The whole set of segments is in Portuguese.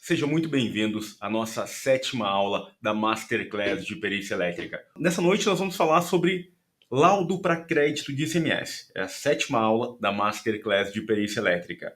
Sejam muito bem-vindos à nossa 7ª aula da Masterclass de Perícia Elétrica. Nessa noite nós vamos falar sobre laudo para crédito de ICMS. É a 7ª aula da Masterclass de Perícia Elétrica.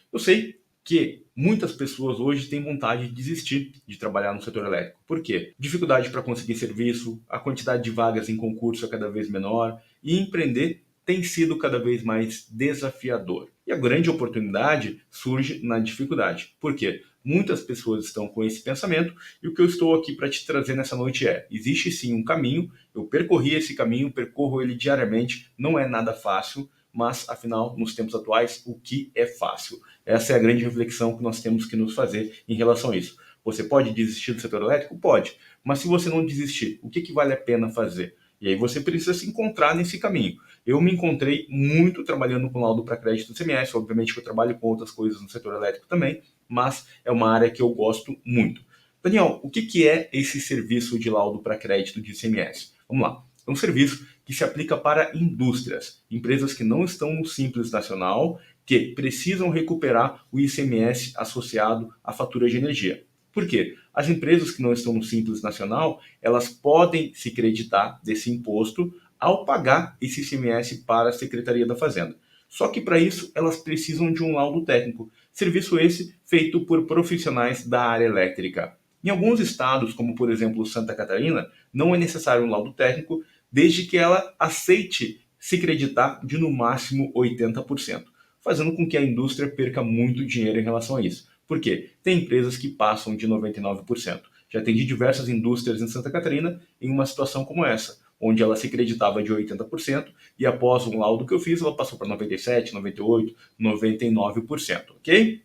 Eu sei que muitas pessoas hoje têm vontade de desistir de trabalhar no setor elétrico. Por quê? Dificuldade para conseguir serviço, a quantidade de vagas em concurso é cada vez menor e empreender tem sido cada vez mais desafiador. E a grande oportunidade surge na dificuldade. Por quê? Muitas pessoas estão com esse pensamento e o que eu estou aqui para te trazer nessa noite é: existe sim um caminho, eu percorri esse caminho, percorro ele diariamente, não é nada fácil, mas afinal, nos tempos atuais, o que é fácil? Essa é a grande reflexão que nós temos que nos fazer em relação a isso. Você pode desistir do setor elétrico? Pode, mas se você não desistir, o que vale a pena fazer? E aí você precisa se encontrar nesse caminho. Eu me encontrei muito trabalhando com laudo para crédito do ICMS, obviamente que eu trabalho com outras coisas no setor elétrico também, mas é uma área que eu gosto muito. Daniel, o que é esse serviço de laudo para crédito de ICMS? Vamos lá. É um serviço que se aplica para indústrias, empresas que não estão no Simples Nacional, que precisam recuperar o ICMS associado à fatura de energia. Por quê? As empresas que não estão no Simples Nacional, elas podem se creditar desse imposto ao pagar esse ICMS para a Secretaria da Fazenda. Só que para isso elas precisam de um laudo técnico, serviço esse feito por profissionais da área elétrica. Em alguns estados, como por exemplo Santa Catarina, não é necessário um laudo técnico, desde que ela aceite se creditar de no máximo 80%, fazendo com que a indústria perca muito dinheiro em relação a isso. Por quê? Tem empresas que passam de 99%. Já atendi diversas indústrias em Santa Catarina em uma situação como essa, onde ela se creditava de 80% e após um laudo que eu fiz, ela passou para 97%, 98%, 99%, ok?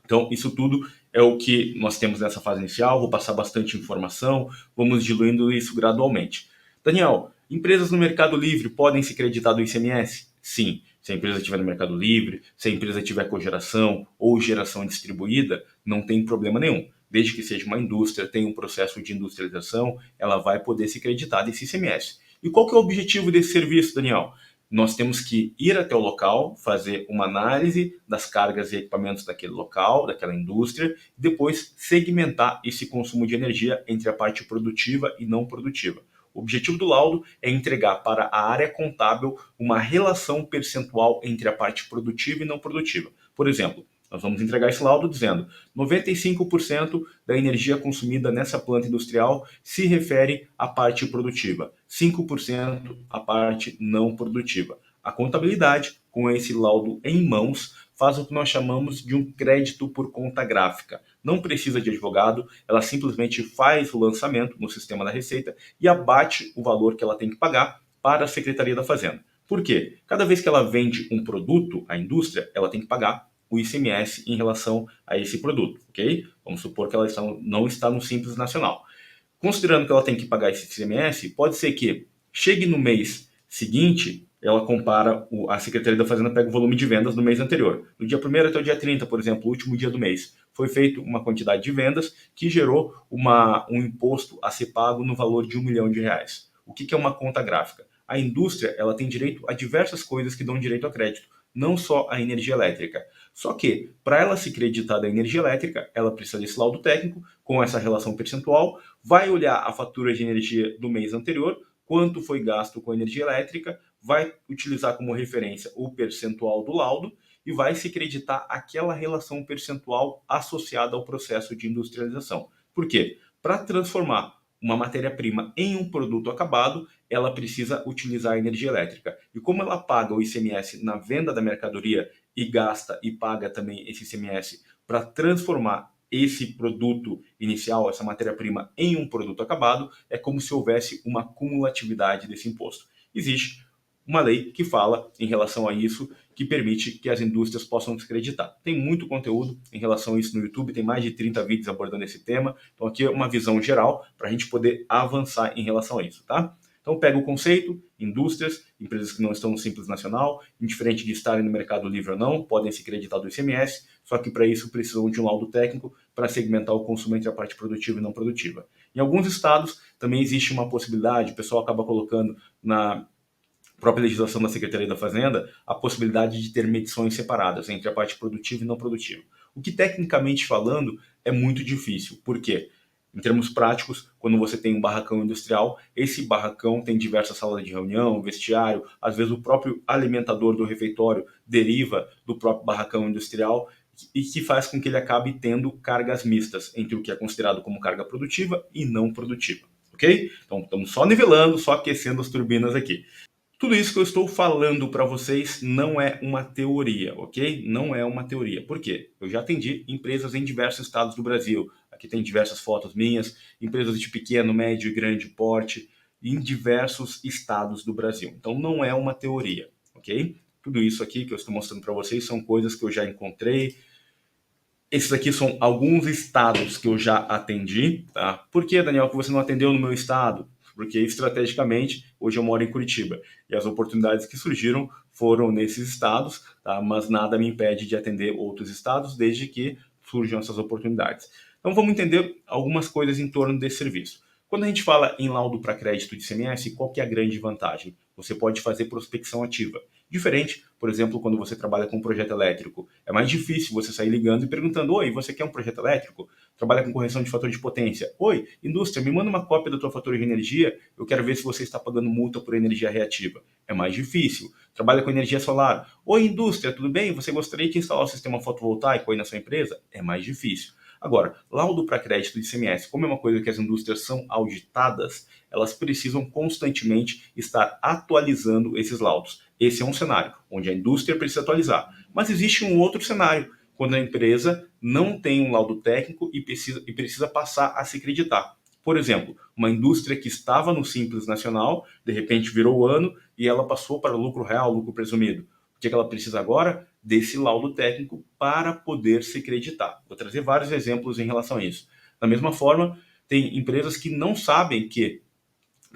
Então, isso tudo é o que nós temos nessa fase inicial. Vou passar bastante informação, vamos diluindo isso gradualmente. Daniel, empresas no Mercado Livre podem se creditar do ICMS? Sim. Se a empresa estiver no Mercado Livre, se a empresa tiver cogeração ou geração distribuída, não tem problema nenhum. Desde que seja uma indústria, tenha um processo de industrialização, ela vai poder se creditar desse ICMS. E qual que é o objetivo desse serviço, Daniel? Nós temos que ir até o local, fazer uma análise das cargas e equipamentos daquele local, daquela indústria, e depois segmentar esse consumo de energia entre a parte produtiva e não produtiva. O objetivo do laudo é entregar para a área contábil uma relação percentual entre a parte produtiva e não produtiva. Por exemplo, nós vamos entregar esse laudo dizendo 95% da energia consumida nessa planta industrial se refere à parte produtiva, 5% à parte não produtiva. A contabilidade, com esse laudo em mãos, faz o que nós chamamos de um crédito por conta gráfica. Não precisa de advogado, ela simplesmente faz o lançamento no sistema da Receita e abate o valor que ela tem que pagar para a Secretaria da Fazenda. Por quê? Cada vez que ela vende um produto à indústria, ela tem que pagar o ICMS em relação a esse produto, ok? Vamos supor que ela não está no Simples Nacional. Considerando que ela tem que pagar esse ICMS, pode ser que chegue no mês seguinte, ela compara, a Secretaria da Fazenda pega o volume de vendas do mês anterior. Do dia 1º até o dia 30, por exemplo, o último dia do mês, foi feita uma quantidade de vendas que gerou um imposto a ser pago no valor de R$1 milhão. O que é uma conta gráfica? A indústria ela tem direito a diversas coisas que dão direito a crédito, não só a energia elétrica. Só que, para ela se creditar da energia elétrica, ela precisa desse laudo técnico, com essa relação percentual, vai olhar a fatura de energia do mês anterior, quanto foi gasto com energia elétrica, vai utilizar como referência o percentual do laudo e vai se creditar aquela relação percentual associada ao processo de industrialização. Por quê? Para transformar uma matéria-prima em um produto acabado, ela precisa utilizar a energia elétrica. E como ela paga o ICMS na venda da mercadoria e gasta e paga também esse ICMS para transformar esse produto inicial, essa matéria-prima, em um produto acabado, é como se houvesse uma cumulatividade desse imposto. Existe uma lei que fala em relação a isso, que permite que as indústrias possam descreditar. Tem muito conteúdo em relação a isso no YouTube, tem mais de 30 vídeos abordando esse tema. Então aqui é uma visão geral para a gente poder avançar em relação a isso, tá? Então pega o conceito, indústrias, empresas que não estão no Simples Nacional, indiferente de estarem no Mercado Livre ou não, podem se creditar do ICMS, só que para isso precisam de um laudo técnico para segmentar o consumo entre a parte produtiva e não produtiva. Em alguns estados também existe uma possibilidade, o pessoal acaba colocando na própria legislação da Secretaria da Fazenda a possibilidade de ter medições separadas entre a parte produtiva e não produtiva. O que tecnicamente falando é muito difícil. Por quê? Em termos práticos, quando você tem um barracão industrial, esse barracão tem diversas salas de reunião, vestiário, às vezes o próprio alimentador do refeitório deriva do próprio barracão industrial e que faz com que ele acabe tendo cargas mistas entre o que é considerado como carga produtiva e não produtiva, ok? Então estamos só nivelando, só aquecendo as turbinas aqui. Tudo isso que eu estou falando para vocês não é uma teoria, ok? Não é uma teoria. Por quê? Eu já atendi empresas em diversos estados do Brasil. Aqui tem diversas fotos minhas, empresas de pequeno, médio e grande porte em diversos estados do Brasil. Então não é uma teoria, ok? Tudo isso aqui que eu estou mostrando para vocês são coisas que eu já encontrei. Esses aqui são alguns estados que eu já atendi, tá? Por que, Daniel, que você não atendeu no meu estado? Porque estrategicamente, hoje eu moro em Curitiba e as oportunidades que surgiram foram nesses estados, tá? Mas nada me impede de atender outros estados desde que surjam essas oportunidades. Então vamos entender algumas coisas em torno desse serviço. Quando a gente fala em laudo para crédito de ICMS, qual que é a grande vantagem? Você pode fazer prospecção ativa. Diferente, por exemplo, quando você trabalha com um projeto elétrico. É mais difícil você sair ligando e perguntando: oi, você quer um projeto elétrico? Trabalha com correção de fator de potência. Oi, indústria, me manda uma cópia da tua fatura de energia, eu quero ver se você está pagando multa por energia reativa. É mais difícil. Trabalha com energia solar. Oi, indústria, tudo bem? Você gostaria de instalar o sistema fotovoltaico aí na sua empresa? É mais difícil. Agora, laudo para crédito de ICMS, como é uma coisa que as indústrias são auditadas, elas precisam constantemente estar atualizando esses laudos. Esse é um cenário onde a indústria precisa atualizar. Mas existe um outro cenário, quando a empresa não tem um laudo técnico e precisa passar a se acreditar. Por exemplo, uma indústria que estava no Simples Nacional, de repente virou o ano e ela passou para o lucro real, lucro presumido. O que ela precisa agora? Desse laudo técnico para poder se acreditar. Vou trazer vários exemplos em relação a isso. Da mesma forma, tem empresas que não sabem que,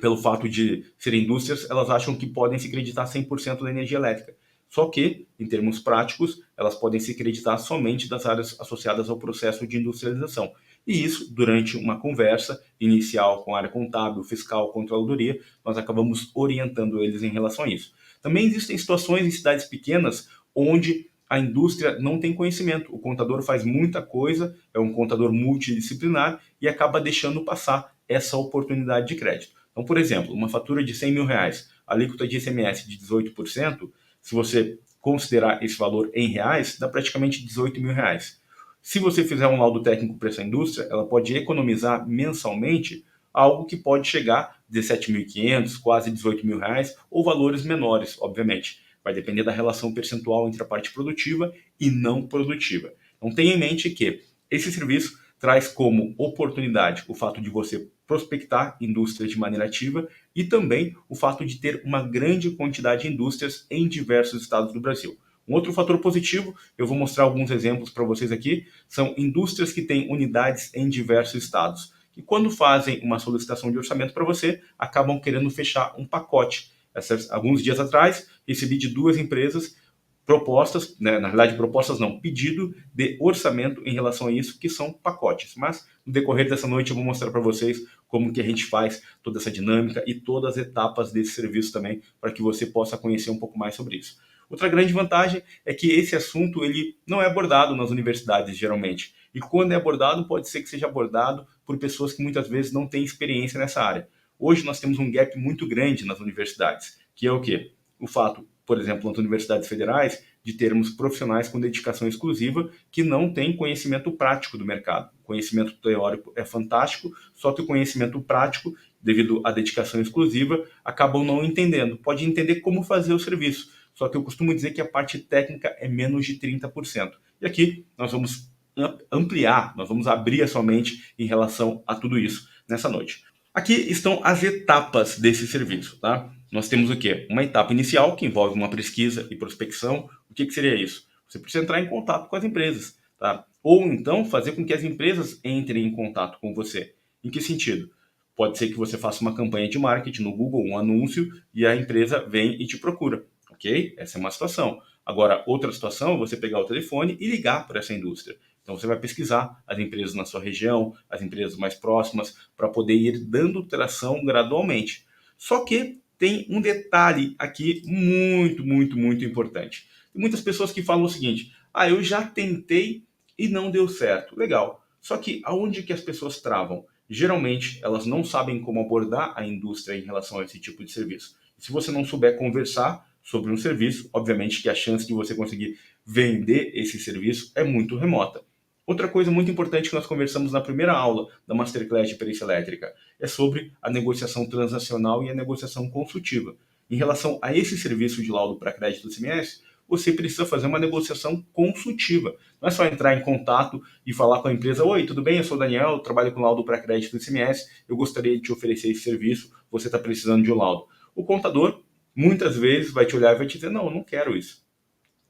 pelo fato de serem indústrias, elas acham que podem se acreditar 100% da energia elétrica. Só que, em termos práticos, elas podem se acreditar somente das áreas associadas ao processo de industrialização. E isso, durante uma conversa inicial com a área contábil, fiscal, controladoria, nós acabamos orientando eles em relação a isso. Também existem situações em cidades pequenas onde a indústria não tem conhecimento. O contador faz muita coisa, é um contador multidisciplinar e acaba deixando passar essa oportunidade de crédito. Então, por exemplo, uma fatura de 100 mil reais, alíquota de ICMS de 18%, se você considerar esse valor em reais, dá praticamente 18 mil reais. Se você fizer um laudo técnico para essa indústria, ela pode economizar mensalmente algo que pode chegar a 17.500, quase 18 mil reais, ou valores menores, obviamente. Vai depender da relação percentual entre a parte produtiva e não produtiva. Então tenha em mente que esse serviço traz como oportunidade o fato de você prospectar indústrias de maneira ativa e também o fato de ter uma grande quantidade de indústrias em diversos estados do Brasil. Um outro fator positivo, eu vou mostrar alguns exemplos para vocês aqui, são indústrias que têm unidades em diversos estados, que quando fazem uma solicitação de orçamento para você, acabam querendo fechar um pacote. Alguns dias atrás, recebi de duas empresas propostas, né, na realidade propostas não, pedido de orçamento em relação a isso, que são pacotes. Mas no decorrer dessa noite eu vou mostrar para vocês como que a gente faz toda essa dinâmica e todas as etapas desse serviço também, para que você possa conhecer um pouco mais sobre isso. Outra grande vantagem é que esse assunto ele não é abordado nas universidades geralmente. E quando é abordado, pode ser que seja abordado por pessoas que muitas vezes não têm experiência nessa área. Hoje nós temos um gap muito grande nas universidades, que é o quê? O fato, por exemplo, nas universidades federais, de termos profissionais com dedicação exclusiva que não têm conhecimento prático do mercado. O conhecimento teórico é fantástico, só que o conhecimento prático, devido à dedicação exclusiva, acabam não entendendo. Pode entender como fazer o serviço, só que eu costumo dizer que a parte técnica é menos de 30%. E aqui nós vamos ampliar, nós vamos abrir a sua mente em relação a tudo isso nessa noite. Aqui estão as etapas desse serviço, tá? Nós temos o quê? Uma etapa inicial, que envolve uma pesquisa e prospecção. O que seria isso? Você precisa entrar em contato com as empresas, tá? Ou então fazer com que as empresas entrem em contato com você. Em que sentido? Pode ser que você faça uma campanha de marketing no Google, um anúncio, e a empresa vem e te procura, ok? Essa é uma situação. Agora, outra situação é você pegar o telefone e ligar para essa indústria. Então você vai pesquisar as empresas na sua região, as empresas mais próximas, para poder ir dando tração gradualmente. Só que tem um detalhe aqui muito importante. Tem muitas pessoas que falam o seguinte: eu já tentei e não deu certo. Legal. Só que aonde que as pessoas travam? Geralmente, elas não sabem como abordar a indústria em relação a esse tipo de serviço. Se você não souber conversar sobre um serviço, obviamente que a chance de você conseguir vender esse serviço é muito remota. Outra coisa muito importante que nós conversamos na primeira aula da Masterclass de Perícia Elétrica é sobre a negociação transacional e a negociação consultiva. Em relação a esse serviço de laudo para crédito do CMS, você precisa fazer uma negociação consultiva. Não é só entrar em contato e falar com a empresa: oi, tudo bem? Eu sou o Daniel, trabalho com laudo para crédito do CMS, eu gostaria de te oferecer esse serviço, você está precisando de um laudo. O contador, muitas vezes, vai te olhar e vai te dizer: não, eu não quero isso.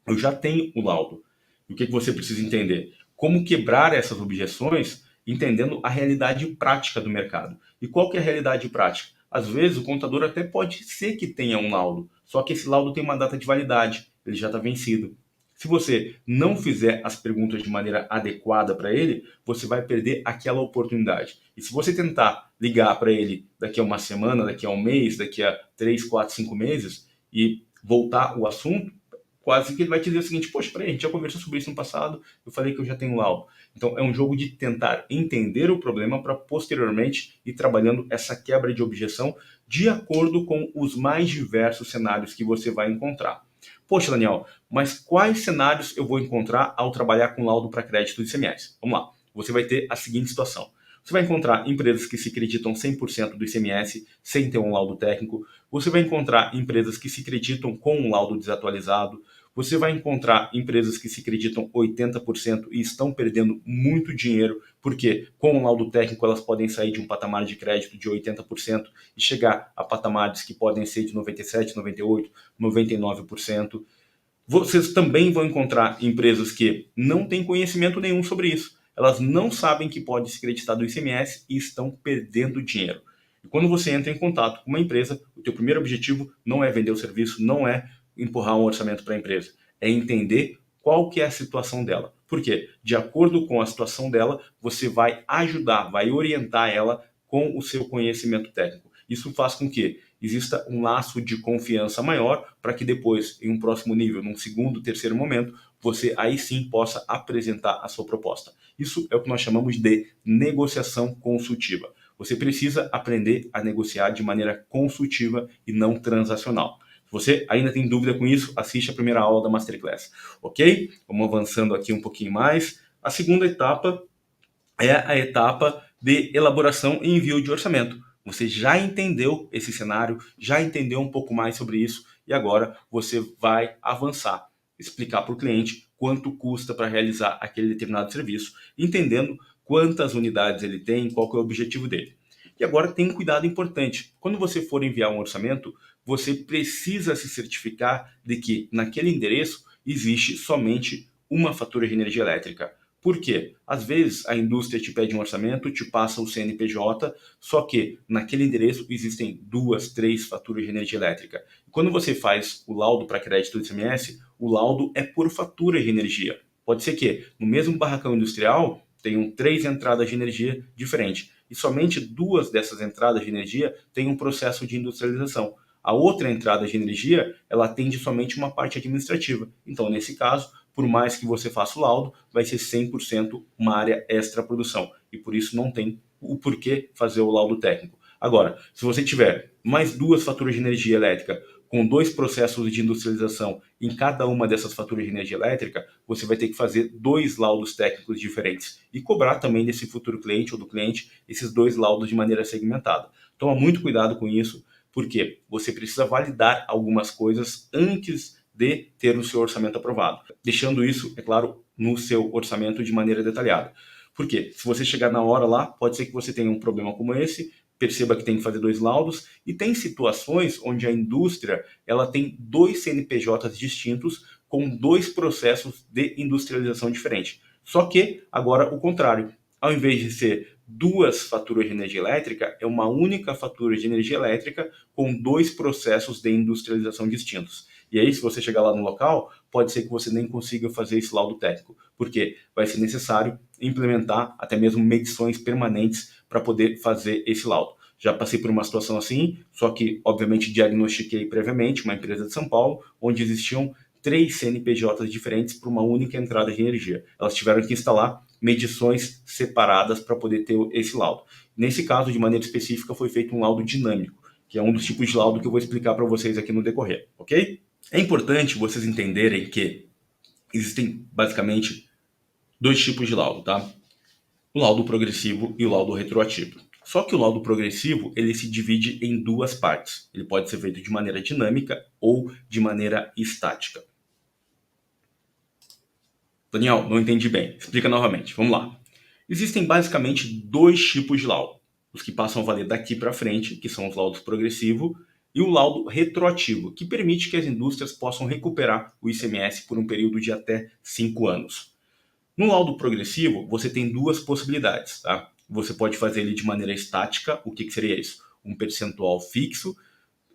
Eu já tenho o laudo. E o que você precisa entender? Como quebrar essas objeções entendendo a realidade prática do mercado. E qual que é a realidade prática? Às vezes o contador até pode ser que tenha um laudo, só que esse laudo tem uma data de validade, ele já está vencido. Se você não fizer as perguntas de maneira adequada para ele, você vai perder aquela oportunidade. E se você tentar ligar para ele daqui a uma semana, daqui a um mês, daqui a 3, 4, 5 meses e voltar o assunto, quase que ele vai te dizer o seguinte: poxa, peraí, a gente já conversou sobre isso no passado, eu falei que eu já tenho laudo. Então é um jogo de tentar entender o problema para posteriormente ir trabalhando essa quebra de objeção de acordo com os mais diversos cenários que você vai encontrar. Poxa, Daniel, mas quais cenários eu vou encontrar ao trabalhar com laudo para crédito de ICMS? Vamos lá, você vai ter a seguinte situação. Você vai encontrar empresas que se acreditam 100% do ICMS sem ter um laudo técnico. Você vai encontrar empresas que se acreditam com um laudo desatualizado. Você vai encontrar empresas que se acreditam 80% e estão perdendo muito dinheiro, porque com o laudo técnico elas podem sair de um patamar de crédito de 80% e chegar a patamares que podem ser de 97%, 98%, 99%. Vocês também vão encontrar empresas que não têm conhecimento nenhum sobre isso. Elas não sabem que pode se acreditar do ICMS e estão perdendo dinheiro. E quando você entra em contato com uma empresa, o teu primeiro objetivo não é vender o serviço, não é empurrar um orçamento para a empresa, é entender qual que é a situação dela. Por quê? De acordo com a situação dela, você vai ajudar, vai orientar ela com o seu conhecimento técnico. Isso faz com que exista um laço de confiança maior para que depois, em um próximo nível, num segundo, terceiro momento, você aí sim possa apresentar a sua proposta. Isso é o que nós chamamos de negociação consultiva. Você precisa aprender a negociar de maneira consultiva e não transacional. Se você ainda tem dúvida com isso, assiste a primeira aula da Masterclass, ok? Vamos avançando aqui um pouquinho mais. A segunda etapa é a etapa de elaboração e envio de orçamento. Você já entendeu esse cenário, já entendeu um pouco mais sobre isso e agora você vai avançar, explicar para o cliente quanto custa para realizar aquele determinado serviço, entendendo quantas unidades ele tem, qual que é o objetivo dele. E agora tem um cuidado importante. Quando você for enviar um orçamento, você precisa se certificar de que naquele endereço existe somente uma fatura de energia elétrica. Por quê? Às vezes a indústria te pede um orçamento, te passa o CNPJ, só que naquele endereço existem 2, 3 faturas de energia elétrica. Quando você faz o laudo para crédito do ICMS, o laudo é por fatura de energia. Pode ser que no mesmo barracão industrial tenham 3 entradas de energia diferentes e somente 2 dessas entradas de energia têm um processo de industrialização. A outra entrada de energia, ela atende somente uma parte administrativa. Então, nesse caso, por mais que você faça o laudo, vai ser 100% uma área extra produção. E por isso não tem o porquê fazer o laudo técnico. Agora, se você tiver mais 2 faturas de energia elétrica com 2 processos de industrialização em cada uma dessas faturas de energia elétrica, você vai ter que fazer 2 laudos técnicos diferentes e cobrar também desse futuro cliente ou do cliente esses 2 laudos de maneira segmentada. Toma muito cuidado com isso, porque você precisa validar algumas coisas antes de ter o seu orçamento aprovado. Deixando isso, é claro, no seu orçamento de maneira detalhada. Por quê? Se você chegar na hora lá, pode ser que você tenha um problema como esse, perceba que tem que fazer 2 laudos, e tem situações onde a indústria ela tem 2 CNPJs distintos com 2 processos de industrialização diferentes. Só que agora o contrário. Ao invés de ser 2 faturas de energia elétrica, é uma única fatura de energia elétrica com 2 processos de industrialização distintos. E aí, se você chegar lá no local, pode ser que você nem consiga fazer esse laudo técnico, porque vai ser necessário implementar até mesmo medições permanentes para poder fazer esse laudo. Já passei por uma situação assim, só que, obviamente, diagnostiquei previamente uma empresa de São Paulo, onde existiam 3 CNPJs diferentes para uma única entrada de energia. Elas tiveram que instalar medições separadas para poder ter esse laudo. Nesse caso, de maneira específica, foi feito um laudo dinâmico, que é um dos tipos de laudo que eu vou explicar para vocês aqui no decorrer, ok? É importante vocês entenderem que existem basicamente 2 tipos de laudo, tá? O laudo progressivo e o laudo retroativo. Só que o laudo progressivo, ele se divide em 2 partes. Ele pode ser feito de maneira dinâmica ou de maneira estática. Daniel, não entendi bem. Explica novamente. Vamos lá. Existem basicamente 2 tipos de laudo. Os que passam a valer daqui para frente, que são os laudos progressivo, e o laudo retroativo, que permite que as indústrias possam recuperar o ICMS por um período de até 5 anos. No laudo progressivo, você tem 2 possibilidades, tá? Você pode fazer ele de maneira estática. O que seria isso? Um percentual fixo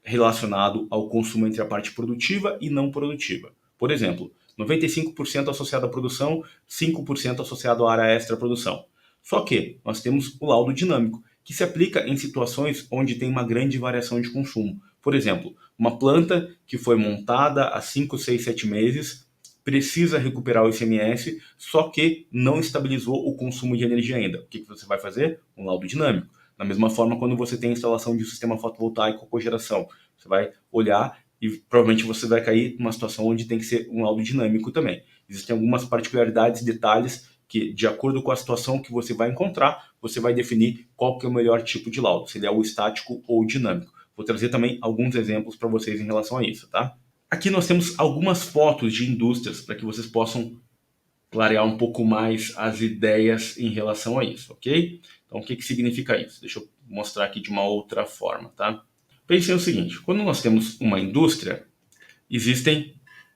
relacionado ao consumo entre a parte produtiva e não produtiva. Por exemplo, 95% associado à produção, 5% associado à área extra-produção. Só que nós temos o laudo dinâmico, que se aplica em situações onde tem uma grande variação de consumo. Por exemplo, uma planta que foi montada há 5, 6, 7 meses precisa recuperar o ICMS, só que não estabilizou o consumo de energia ainda. O que você vai fazer? Um laudo dinâmico. Da mesma forma, quando você tem a instalação de um sistema fotovoltaico ou cogeração, você vai olhar e provavelmente você vai cair numa situação onde tem que ser um laudo dinâmico também. Existem algumas particularidades, detalhes que, de acordo com a situação que você vai encontrar, você vai definir qual que é o melhor tipo de laudo, se ele é o estático ou o dinâmico. Vou trazer também alguns exemplos para vocês em relação a isso, tá? Aqui nós temos algumas fotos de indústrias para que vocês possam clarear um pouco mais as ideias em relação a isso, ok? Então, o que significa isso? Deixa eu mostrar aqui de uma outra forma, tá? Pensem o seguinte, quando nós temos uma indústria, existem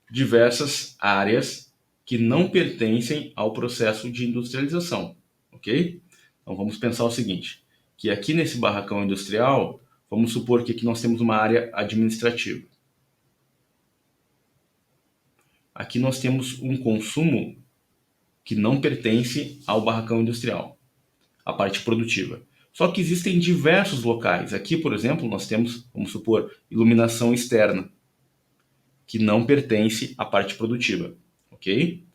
diversas áreas que não pertencem ao processo de industrialização, ok? Então, vamos pensar o seguinte, que aqui nesse barracão industrial, vamos supor que aqui nós temos uma área administrativa. Aqui nós temos um consumo que não pertence ao barracão industrial, a parte produtiva. Só que existem diversos locais. Aqui, por exemplo, nós temos, vamos supor, iluminação externa, que não pertence à parte produtiva, ok?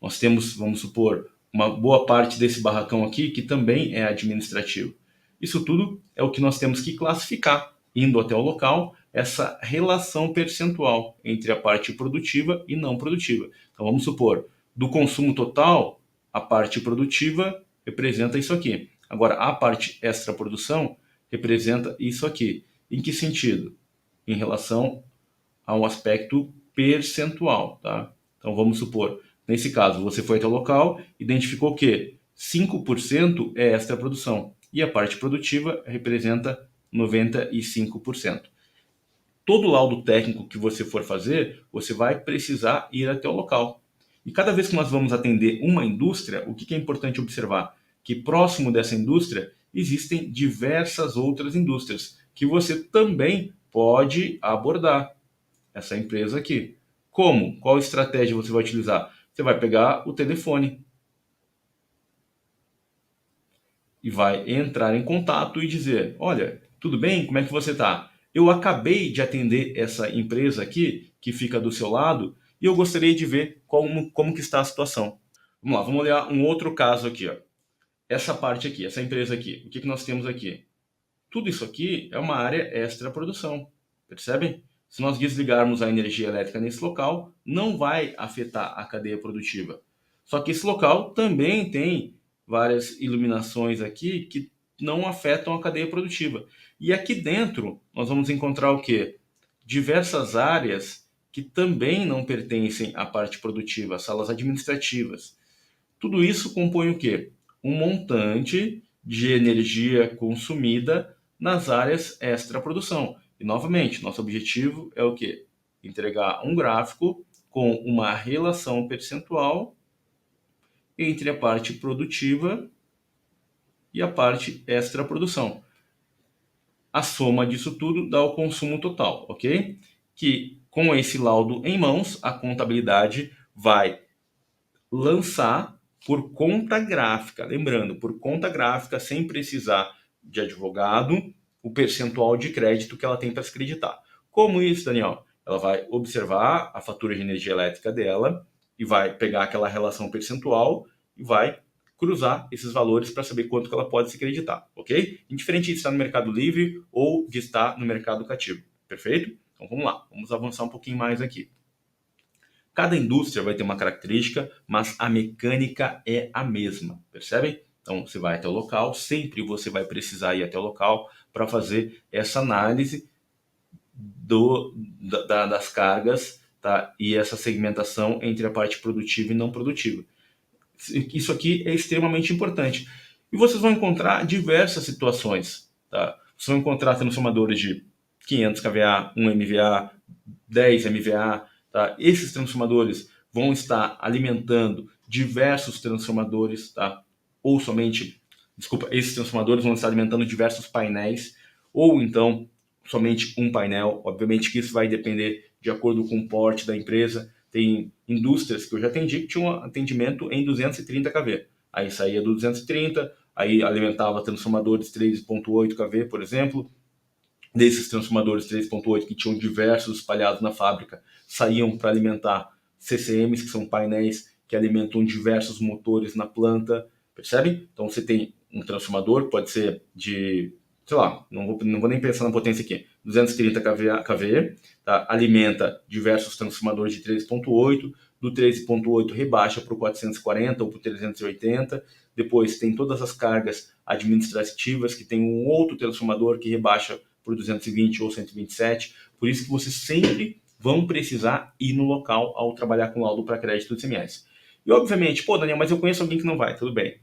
Nós temos, vamos supor, uma boa parte desse barracão aqui que também é administrativo. Isso tudo é o que nós temos que classificar, indo até o local, essa relação percentual entre a parte produtiva e não produtiva. Então vamos supor, do consumo total, a parte produtiva representa isso aqui. Agora, a parte extra-produção representa isso aqui. Em que sentido? Em relação ao aspecto percentual, tá? Então vamos supor, nesse caso, você foi até o local, identificou que 5% é extra-produção e a parte produtiva representa 95%. Todo laudo técnico que você for fazer, você vai precisar ir até o local. E cada vez que nós vamos atender uma indústria, o que é importante observar? Que próximo dessa indústria existem diversas outras indústrias que você também pode abordar essa empresa aqui. Como? Qual estratégia você vai utilizar? Você vai pegar o telefone e vai entrar em contato e dizer, olha, tudo bem? Como é que você está? Eu acabei de atender essa empresa aqui, que fica do seu lado, e eu gostaria de ver como que está a situação. Vamos lá, vamos olhar um outro caso aqui. Ó. Essa parte aqui, essa empresa aqui, o que nós temos aqui? Tudo isso aqui é uma área extra-produção, percebem? Se nós desligarmos a energia elétrica nesse local, não vai afetar a cadeia produtiva. Só que esse local também tem várias iluminações aqui que não afetam a cadeia produtiva. E aqui dentro nós vamos encontrar o quê? Diversas áreas que também não pertencem à parte produtiva, salas administrativas. Tudo isso compõe o quê? Um montante de energia consumida nas áreas extra-produção. E, novamente, nosso objetivo é o quê? Entregar um gráfico com uma relação percentual entre a parte produtiva e a parte extra-produção. A soma disso tudo dá o consumo total, ok? Que, com esse laudo em mãos, a contabilidade vai lançar por conta gráfica, lembrando, por conta gráfica, sem precisar de advogado, o percentual de crédito que ela tem para se creditar. Como isso, Daniel? Ela vai observar a fatura de energia elétrica dela e vai pegar aquela relação percentual e vai cruzar esses valores para saber quanto que ela pode se creditar, ok? Indiferente de estar no mercado livre ou de estar no mercado cativo, perfeito? Então vamos lá, vamos avançar um pouquinho mais aqui. Cada indústria vai ter uma característica, mas a mecânica é a mesma, percebem? Então você vai até o local, sempre você vai precisar ir até o local para fazer essa análise das cargas, tá? E essa segmentação entre a parte produtiva e não produtiva. Isso aqui é extremamente importante. E vocês vão encontrar diversas situações, tá? Vocês vão encontrar transformadores de 500 kVA, 1 MVA, 10 MVA, tá? Esses transformadores vão estar alimentando diversos transformadores, tá? Ou somente, desculpa, esses transformadores vão estar alimentando diversos painéis, ou então somente um painel. Obviamente que isso vai depender de acordo com o porte da empresa. Tem indústrias que eu já atendi que tinham atendimento em 230 kV. Aí saía do 230, aí alimentava transformadores 3.8 kV, por exemplo. Desses transformadores 3.8 que tinham diversos espalhados na fábrica, saíam para alimentar CCMs, que são painéis que alimentam diversos motores na planta, percebe? Então você tem um transformador, pode ser de, sei lá, não vou nem pensar na potência aqui, 230 kV, tá? Alimenta diversos transformadores de 3.8, do 13.8 rebaixa para o 440 ou para o 380, depois tem todas as cargas administrativas, que tem um outro transformador que rebaixa por 220 ou 127, por isso que vocês sempre vão precisar ir no local ao trabalhar com laudo para crédito do ICMS. E obviamente, pô, Daniel, mas eu conheço alguém que não vai, tudo bem.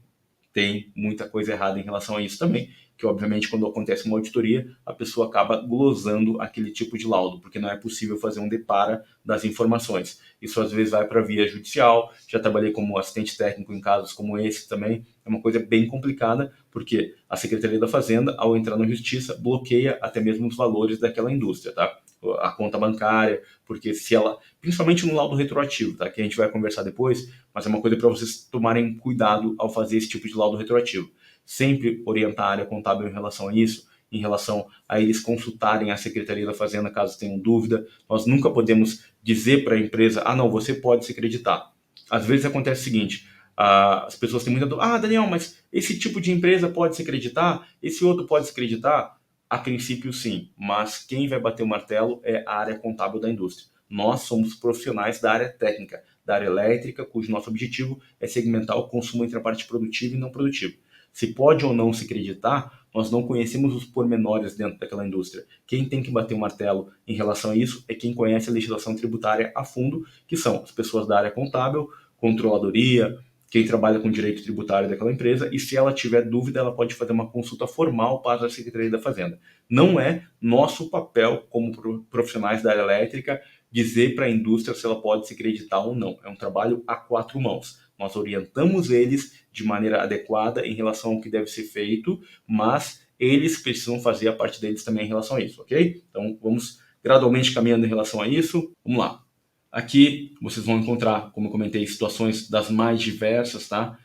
Tem muita coisa errada em relação a isso também, que obviamente quando acontece uma auditoria, a pessoa acaba glosando aquele tipo de laudo, porque não é possível fazer um depara das informações. Isso às vezes vai para a via judicial, já trabalhei como assistente técnico em casos como esse também, é uma coisa bem complicada, porque a Secretaria da Fazenda, ao entrar na Justiça, bloqueia até mesmo os valores daquela indústria, tá? A conta bancária, porque se ela, principalmente no laudo retroativo, tá? Que a gente vai conversar depois, mas é uma coisa para vocês tomarem cuidado ao fazer esse tipo de laudo retroativo. Sempre orientar a área contábil em relação a isso, em relação a eles consultarem a Secretaria da Fazenda caso tenham dúvida. Nós nunca podemos dizer para a empresa, ah não, você pode se acreditar. Às vezes acontece o seguinte, as pessoas têm muita dúvida, ah Daniel, mas esse tipo de empresa pode se acreditar? Esse outro pode se acreditar? A princípio sim, mas quem vai bater o martelo é a área contábil da indústria. Nós somos profissionais da área técnica, da área elétrica, cujo nosso objetivo é segmentar o consumo entre a parte produtiva e não produtiva. Se pode ou não se acreditar, nós não conhecemos os pormenores dentro daquela indústria. Quem tem que bater o martelo em relação a isso é quem conhece a legislação tributária a fundo, que são as pessoas da área contábil, controladoria, quem trabalha com direito tributário daquela empresa, e se ela tiver dúvida, ela pode fazer uma consulta formal para a Secretaria da Fazenda. Não é nosso papel como profissionais da área elétrica dizer para a indústria se ela pode se acreditar ou não. É um trabalho a quatro mãos. Nós orientamos eles de maneira adequada em relação ao que deve ser feito, mas eles precisam fazer a parte deles também em relação a isso, ok? Então vamos gradualmente caminhando em relação a isso. Vamos lá. Aqui vocês vão encontrar, como eu comentei, situações das mais diversas, tá?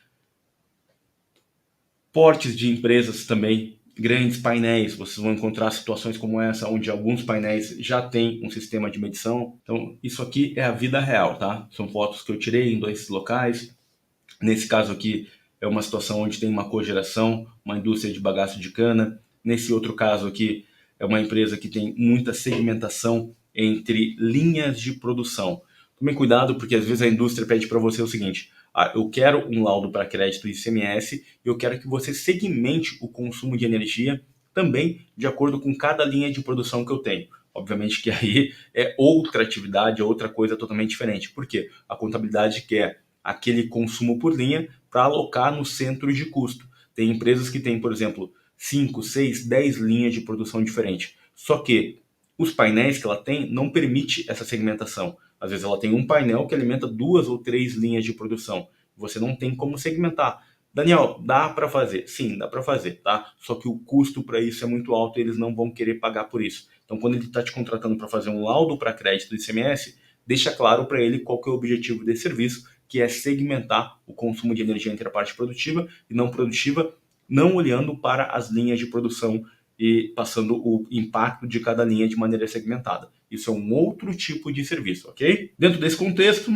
Portes de empresas também, grandes painéis, vocês vão encontrar situações como essa, onde alguns painéis já têm um sistema de medição. Então, isso aqui é a vida real, tá? São fotos que eu tirei em dois locais. Nesse caso aqui, é uma situação onde tem uma cogeração, uma indústria de bagaço de cana. Nesse outro caso aqui, é uma empresa que tem muita segmentação entre linhas de produção. Tomem cuidado, porque às vezes a indústria pede para você o seguinte: ah, eu quero um laudo para crédito ICMS e eu quero que você segmente o consumo de energia também de acordo com cada linha de produção que eu tenho. Obviamente que aí é outra atividade, é outra coisa totalmente diferente. Por quê? A contabilidade quer aquele consumo por linha para alocar no centro de custo. Tem empresas que têm, por exemplo, 5, 6, 10 linhas de produção diferentes. Só que os painéis que ela tem não permite essa segmentação. Às vezes ela tem um painel que alimenta 2 ou 3 linhas de produção. Você não tem como segmentar. Daniel, dá para fazer? Sim, dá para fazer, tá? Só que o custo para isso é muito alto e eles não vão querer pagar por isso. Então, quando ele está te contratando para fazer um laudo para crédito do ICMS, deixa claro para ele qual que é o objetivo desse serviço, que é segmentar o consumo de energia entre a parte produtiva e não produtiva, não olhando para as linhas de produção e passando o impacto de cada linha de maneira segmentada. Isso é um outro tipo de serviço, ok? Dentro desse contexto,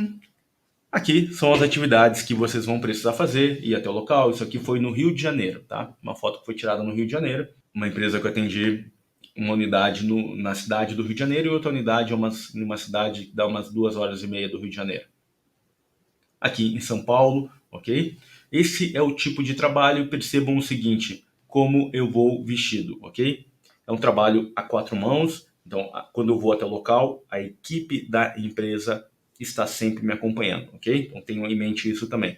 aqui são as atividades que vocês vão precisar fazer, ir até o local. Isso aqui foi no Rio de Janeiro, tá? Uma foto que foi tirada no Rio de Janeiro. Uma empresa que eu atendi, uma unidade na cidade do Rio de Janeiro e outra unidade numa cidade que dá umas 2 horas e meia do Rio de Janeiro. Aqui em São Paulo, ok? Esse é o tipo de trabalho. Percebam o seguinte, como eu vou vestido, ok? É um trabalho a 4 mãos. Então, quando eu vou até o local, a equipe da empresa está sempre me acompanhando, ok? Então, tenham em mente isso também.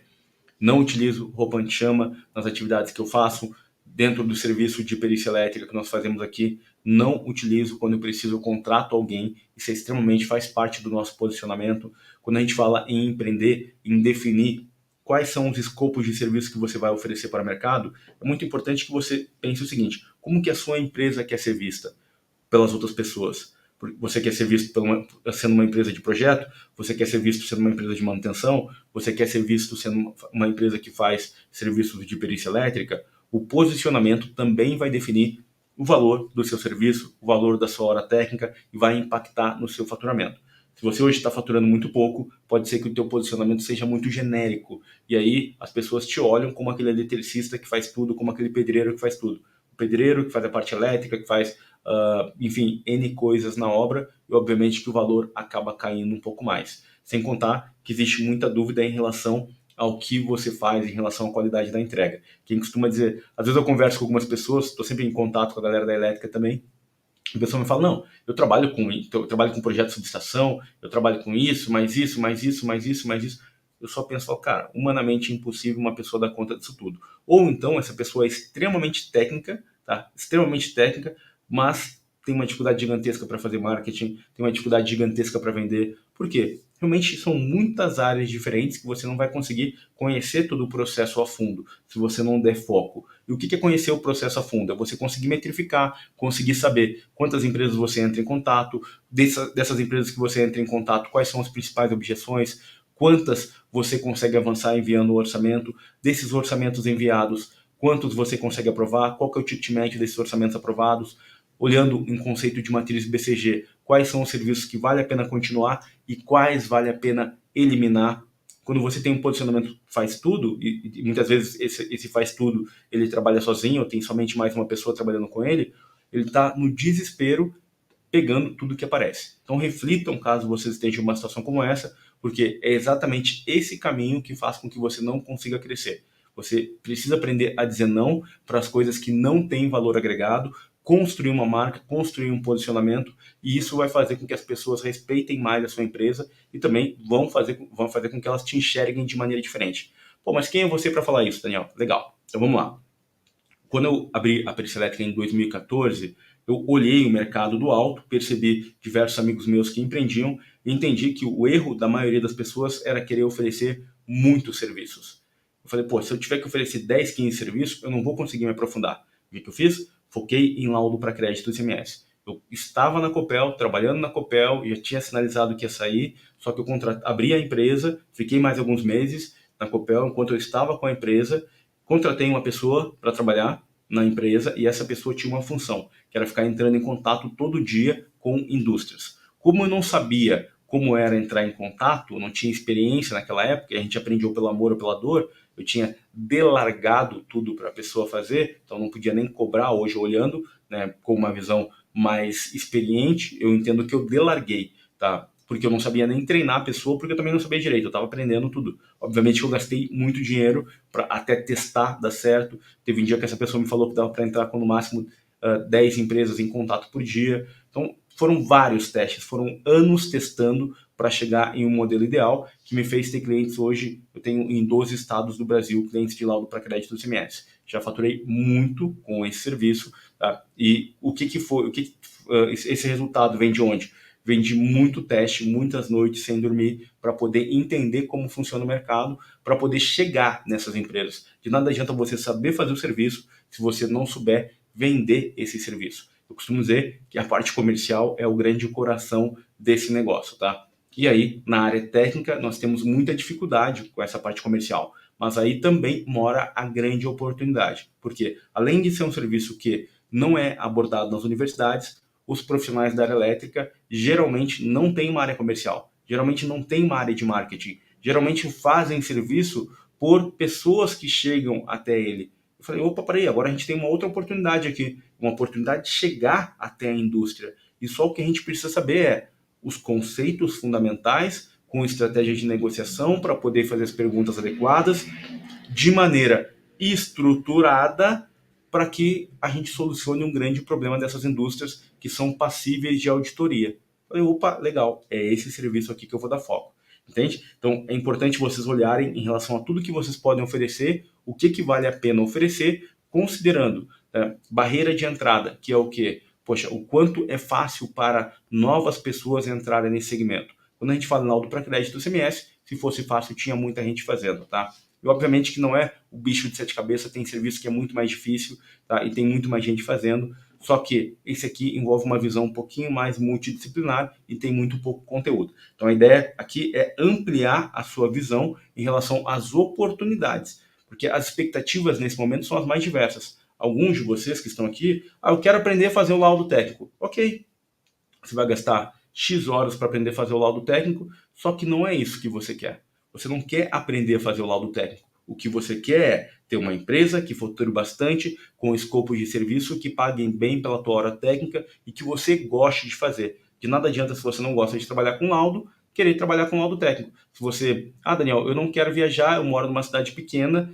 Não utilizo roupa anti-chama nas atividades que eu faço. Dentro do serviço de perícia elétrica que nós fazemos aqui, não utilizo quando eu preciso, eu contrato alguém. Isso extremamente faz parte do nosso posicionamento. Quando a gente fala em empreender, em definir quais são os escopos de serviço que você vai oferecer para o mercado, é muito importante que você pense o seguinte: como que a sua empresa quer ser vista pelas outras pessoas? Você quer ser visto sendo uma empresa de projeto? Você quer ser visto sendo uma empresa de manutenção? Você quer ser visto sendo uma empresa que faz serviços de perícia elétrica? O posicionamento também vai definir o valor do seu serviço, o valor da sua hora técnica e vai impactar no seu faturamento. Se você hoje está faturando muito pouco, pode ser que o teu posicionamento seja muito genérico. E aí as pessoas te olham como aquele eletricista que faz tudo, como aquele pedreiro que faz tudo. O pedreiro que faz a parte elétrica, que faz enfim, N coisas na obra, e obviamente que o valor acaba caindo um pouco mais. Sem contar que existe muita dúvida em relação ao que você faz, em relação à qualidade da entrega. Quem costuma dizer, às vezes eu converso com algumas pessoas, estou sempre em contato com a galera da elétrica também, e a pessoa me fala, não, eu trabalho com projeto de subestação, eu trabalho com isso, mais isso, mais isso, mais isso, mais isso. Eu só penso, cara, humanamente impossível uma pessoa dar conta disso tudo. Ou então essa pessoa é extremamente técnica, tá? Extremamente técnica, mas tem uma dificuldade gigantesca para fazer marketing, tem uma dificuldade gigantesca para vender. Por quê? Realmente são muitas áreas diferentes que você não vai conseguir conhecer todo o processo a fundo, se você não der foco. E o que é conhecer o processo a fundo? É você conseguir metrificar, conseguir saber quantas empresas você entra em contato, dessas empresas que você entra em contato, quais são as principais objeções, quantas você consegue avançar enviando o orçamento, desses orçamentos enviados, quantos você consegue aprovar, qual que é o ticket médio desses orçamentos aprovados, olhando em conceito de matriz BCG, quais são os serviços que vale a pena continuar e quais vale a pena eliminar. Quando você tem um posicionamento faz tudo, e muitas vezes esse faz tudo, ele trabalha sozinho, ou tem somente mais uma pessoa trabalhando com ele está no desespero pegando tudo que aparece. Então reflitam caso vocês estejam em uma situação como essa, porque é exatamente esse caminho que faz com que você não consiga crescer. Você precisa aprender a dizer não para as coisas que não têm valor agregado, construir uma marca, construir um posicionamento, e isso vai fazer com que as pessoas respeitem mais a sua empresa e também vão fazer com que elas te enxerguem de maneira diferente. Pô, mas quem é você para falar isso, Daniel? Legal, então vamos lá. Quando eu abri a Perícia Elétrica em 2014, eu olhei o mercado do auto, percebi diversos amigos meus que empreendiam e entendi que o erro da maioria das pessoas era querer oferecer muitos serviços. Eu falei, pô, se eu tiver que oferecer 10, 15 serviços, eu não vou conseguir me aprofundar. O que eu fiz? Foquei em laudo para crédito do ICMS. Eu estava na Copel, trabalhando na Copel, já tinha sinalizado que ia sair, só que eu abri a empresa, fiquei mais alguns meses na Copel enquanto eu estava com a empresa, contratei uma pessoa para trabalhar na empresa e essa pessoa tinha uma função, que era ficar entrando em contato todo dia com indústrias. Como eu não sabia como era entrar em contato, eu não tinha experiência naquela época, a gente aprendeu pelo amor ou pela dor, eu tinha delargado tudo para a pessoa fazer, então não podia nem cobrar. Hoje, olhando, né, com uma visão mais experiente, eu entendo que eu delarguei, tá? Porque eu não sabia nem treinar a pessoa, porque eu também não sabia direito, eu estava aprendendo tudo. Obviamente que eu gastei muito dinheiro para até testar, dar certo. Teve um dia que essa pessoa me falou que dava para entrar com no máximo 10 empresas em contato por dia. Então, foram vários testes, foram anos testando para chegar em um modelo ideal que me fez ter clientes hoje. Eu tenho em 12 estados do Brasil clientes de laudo para crédito do ICMS. Já faturei muito com esse serviço, tá? E o que foi? Esse resultado vem de onde? Vem de muito teste, muitas noites sem dormir, para poder entender como funciona o mercado, para poder chegar nessas empresas. De nada adianta você saber fazer o serviço se você não souber vender esse serviço. Eu costumo dizer que a parte comercial é o grande coração desse negócio, tá? E aí, na área técnica, nós temos muita dificuldade com essa parte comercial, mas aí também mora a grande oportunidade, porque além de ser um serviço que não é abordado nas universidades. Os profissionais da área elétrica geralmente não têm uma área comercial, geralmente não têm uma área de marketing, geralmente fazem serviço por pessoas que chegam até ele. Eu falei, opa, peraí, agora a gente tem uma outra oportunidade aqui, uma oportunidade de chegar até a indústria. E só o que a gente precisa saber é os conceitos fundamentais, com estratégia de negociação para poder fazer as perguntas adequadas, de maneira estruturada, para que a gente solucione um grande problema dessas indústrias que são passíveis de auditoria. Falei, opa, legal, é esse serviço aqui que eu vou dar foco. Entende? Então, é importante vocês olharem em relação a tudo que vocês podem oferecer, o que vale a pena oferecer, considerando barreira de entrada, que é o quê? Poxa, o quanto é fácil para novas pessoas entrarem nesse segmento. Quando a gente fala em laudo para crédito do CMS, se fosse fácil, tinha muita gente fazendo, tá? E obviamente que não é o bicho de sete cabeças, tem serviço que é muito mais difícil, tá? E tem muito mais gente fazendo. Só que esse aqui envolve uma visão um pouquinho mais multidisciplinar e tem muito pouco conteúdo. Então a ideia aqui é ampliar a sua visão em relação às oportunidades, porque as expectativas nesse momento são as mais diversas. Alguns de vocês que estão aqui, eu quero aprender a fazer o laudo técnico. Ok, você vai gastar X horas para aprender a fazer o laudo técnico, só que não é isso que você quer. Você não quer aprender a fazer o laudo técnico. O que você quer é ter uma empresa que fature bastante, com escopo de serviço, que paguem bem pela tua hora técnica e que você goste de fazer. De nada adianta, se você não gosta de trabalhar com laudo, querer trabalhar com laudo técnico. Se você, Daniel, eu não quero viajar, eu moro numa cidade pequena,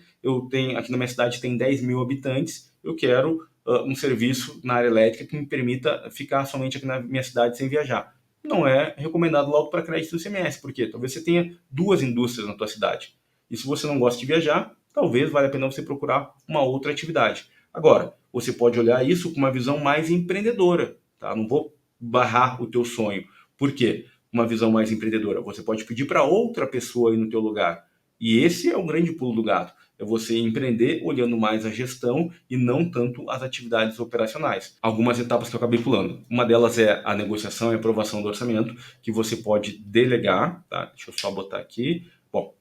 aqui na minha cidade tem 10 mil habitantes, eu quero um serviço na área elétrica que me permita ficar somente aqui na minha cidade sem viajar. Não é recomendado laudo para crédito do ICMS, porque talvez você tenha 2 indústrias na tua cidade. E se você não gosta de viajar, talvez valha a pena você procurar uma outra atividade. Agora, você pode olhar isso com uma visão mais empreendedora, tá? Não vou barrar o teu sonho. Por quê? Uma visão mais empreendedora. Você pode pedir para outra pessoa ir no teu lugar. E esse é o grande pulo do gato. É você empreender olhando mais a gestão e não tanto as atividades operacionais. Algumas etapas que eu acabei pulando. Uma delas é a negociação e aprovação do orçamento, que você pode delegar, tá? Deixa eu só botar aqui. Bom,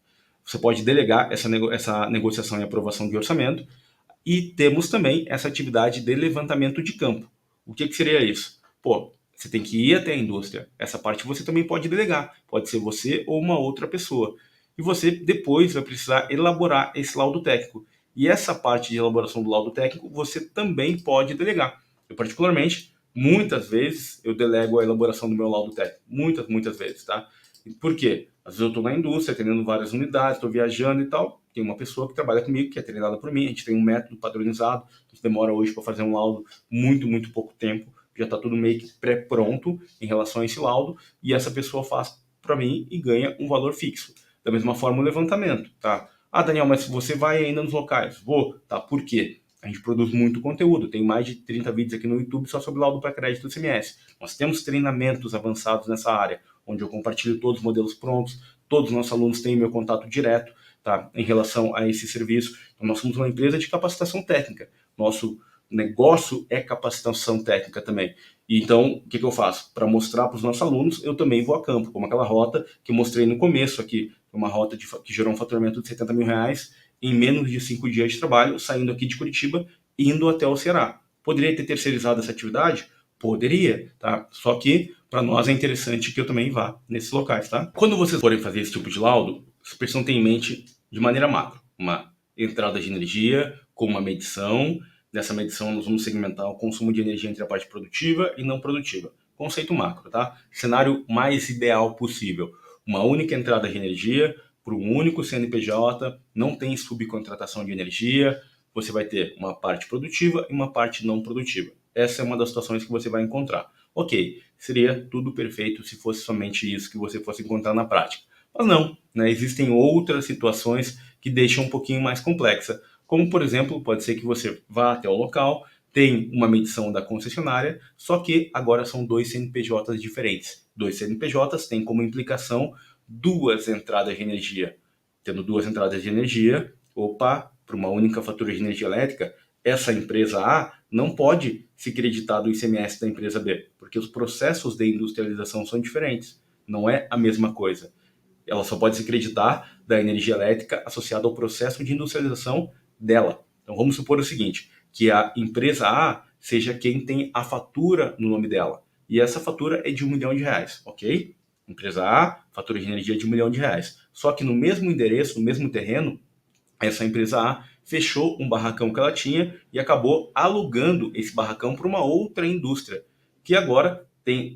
você pode delegar essa negociação e aprovação de orçamento. E temos também essa atividade de levantamento de campo. O que seria isso? Pô, você tem que ir até a indústria. Essa parte você também pode delegar. Pode ser você ou uma outra pessoa. E você depois vai precisar elaborar esse laudo técnico. E essa parte de elaboração do laudo técnico você também pode delegar. Eu, particularmente, muitas vezes eu delego a elaboração do meu laudo técnico. Muitas vezes, tá? Por quê? Às vezes eu estou na indústria, atendendo várias unidades, estou viajando e tal. Tem uma pessoa que trabalha comigo, que é treinada por mim. A gente tem um método padronizado. A gente demora hoje para fazer um laudo muito pouco tempo. Já está tudo meio que pré-pronto em relação a esse laudo. E essa pessoa faz para mim e ganha um valor fixo. Da mesma forma, o levantamento, tá? Daniel, mas você vai ainda nos locais? Vou, tá? Por quê? A gente produz muito conteúdo, tem mais de 30 vídeos aqui no YouTube só sobre laudo para crédito do CMS. Nós temos treinamentos avançados nessa área, onde eu compartilho todos os modelos prontos, todos os nossos alunos têm meu contato direto, tá? Em relação a esse serviço. Então, nós somos uma empresa de capacitação técnica. Nosso negócio é capacitação técnica também. E então, o que eu faço? Para mostrar para os nossos alunos, eu também vou a campo, como aquela rota que eu mostrei no começo aqui, uma rota que gerou um faturamento de 70 mil reais em menos de 5 dias de trabalho, saindo aqui de Curitiba, indo até o Ceará. Poderia ter terceirizado essa atividade? Poderia, tá? Só que, para nós, é interessante que eu também vá nesses locais, tá? Quando vocês forem fazer esse tipo de laudo, vocês precisam ter em mente, de maneira macro, uma entrada de energia com uma medição. Nessa medição, nós vamos segmentar o consumo de energia entre a parte produtiva e não produtiva. Conceito macro, tá? Cenário mais ideal possível. Uma única entrada de energia para um único CNPJ, não tem subcontratação de energia, você vai ter uma parte produtiva e uma parte não produtiva. Essa é uma das situações que você vai encontrar. Ok, seria tudo perfeito se fosse somente isso que você fosse encontrar na prática. Mas não, né? Existem outras situações que deixam um pouquinho mais complexa. Como, por exemplo, pode ser que você vá até o local, tem uma medição da concessionária, só que agora são 2 CNPJs diferentes. 2 CNPJs têm como implicação 2 entradas de energia. Tendo 2 entradas de energia, para uma única fatura de energia elétrica, essa empresa A não pode se creditar do ICMS da empresa B, porque os processos de industrialização são diferentes. Não é a mesma coisa. Ela só pode se creditar da energia elétrica associada ao processo de industrialização dela. Então vamos supor o seguinte, que a empresa A seja quem tem a fatura no nome dela. E essa fatura é de R$ 1 milhão, ok? Empresa A, fatura de energia de R$ 1 milhão. Só que no mesmo endereço, no mesmo terreno, essa empresa A fechou um barracão que ela tinha e acabou alugando esse barracão para uma outra indústria, que agora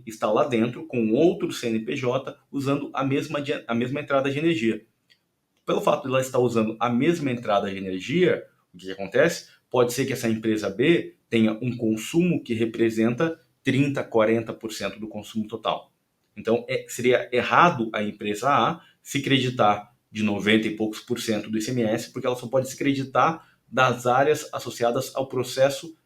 está lá dentro com outro CNPJ usando a mesma entrada de energia. Pelo fato de ela estar usando a mesma entrada de energia, o que acontece? Pode ser que essa empresa B tenha um consumo que representa 30%, 40% do consumo total. Então, seria errado a empresa A se creditar de 90 e poucos por cento do ICMS, porque ela só pode se creditar das áreas associadas ao processo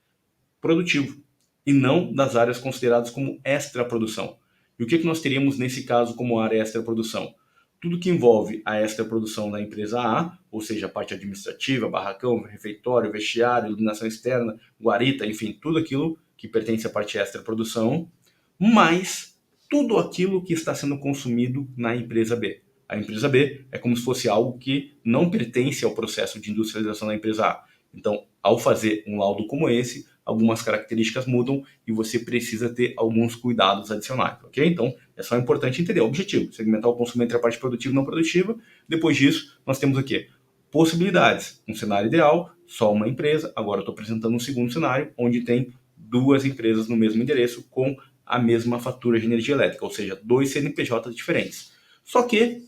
produtivo e não das áreas consideradas como extraprodução. E o que nós teríamos nesse caso como área extraprodução? Tudo que envolve a extraprodução da empresa A, ou seja, a parte administrativa, barracão, refeitório, vestiário, iluminação externa, guarita, enfim, tudo aquilo que pertence à parte extraprodução, mais tudo aquilo que está sendo consumido na empresa B. A empresa B é como se fosse algo que não pertence ao processo de industrialização da empresa A. Então, ao fazer um laudo como esse, algumas características mudam e você precisa ter alguns cuidados adicionais, ok? Então, é só importante entender o objetivo, segmentar o consumo entre a parte produtiva e não produtiva. Depois disso, nós temos aqui possibilidades. Um cenário ideal, só uma empresa. Agora eu estou apresentando um segundo cenário, onde tem duas empresas no mesmo endereço com a mesma fatura de energia elétrica, ou seja, dois CNPJs diferentes. Só que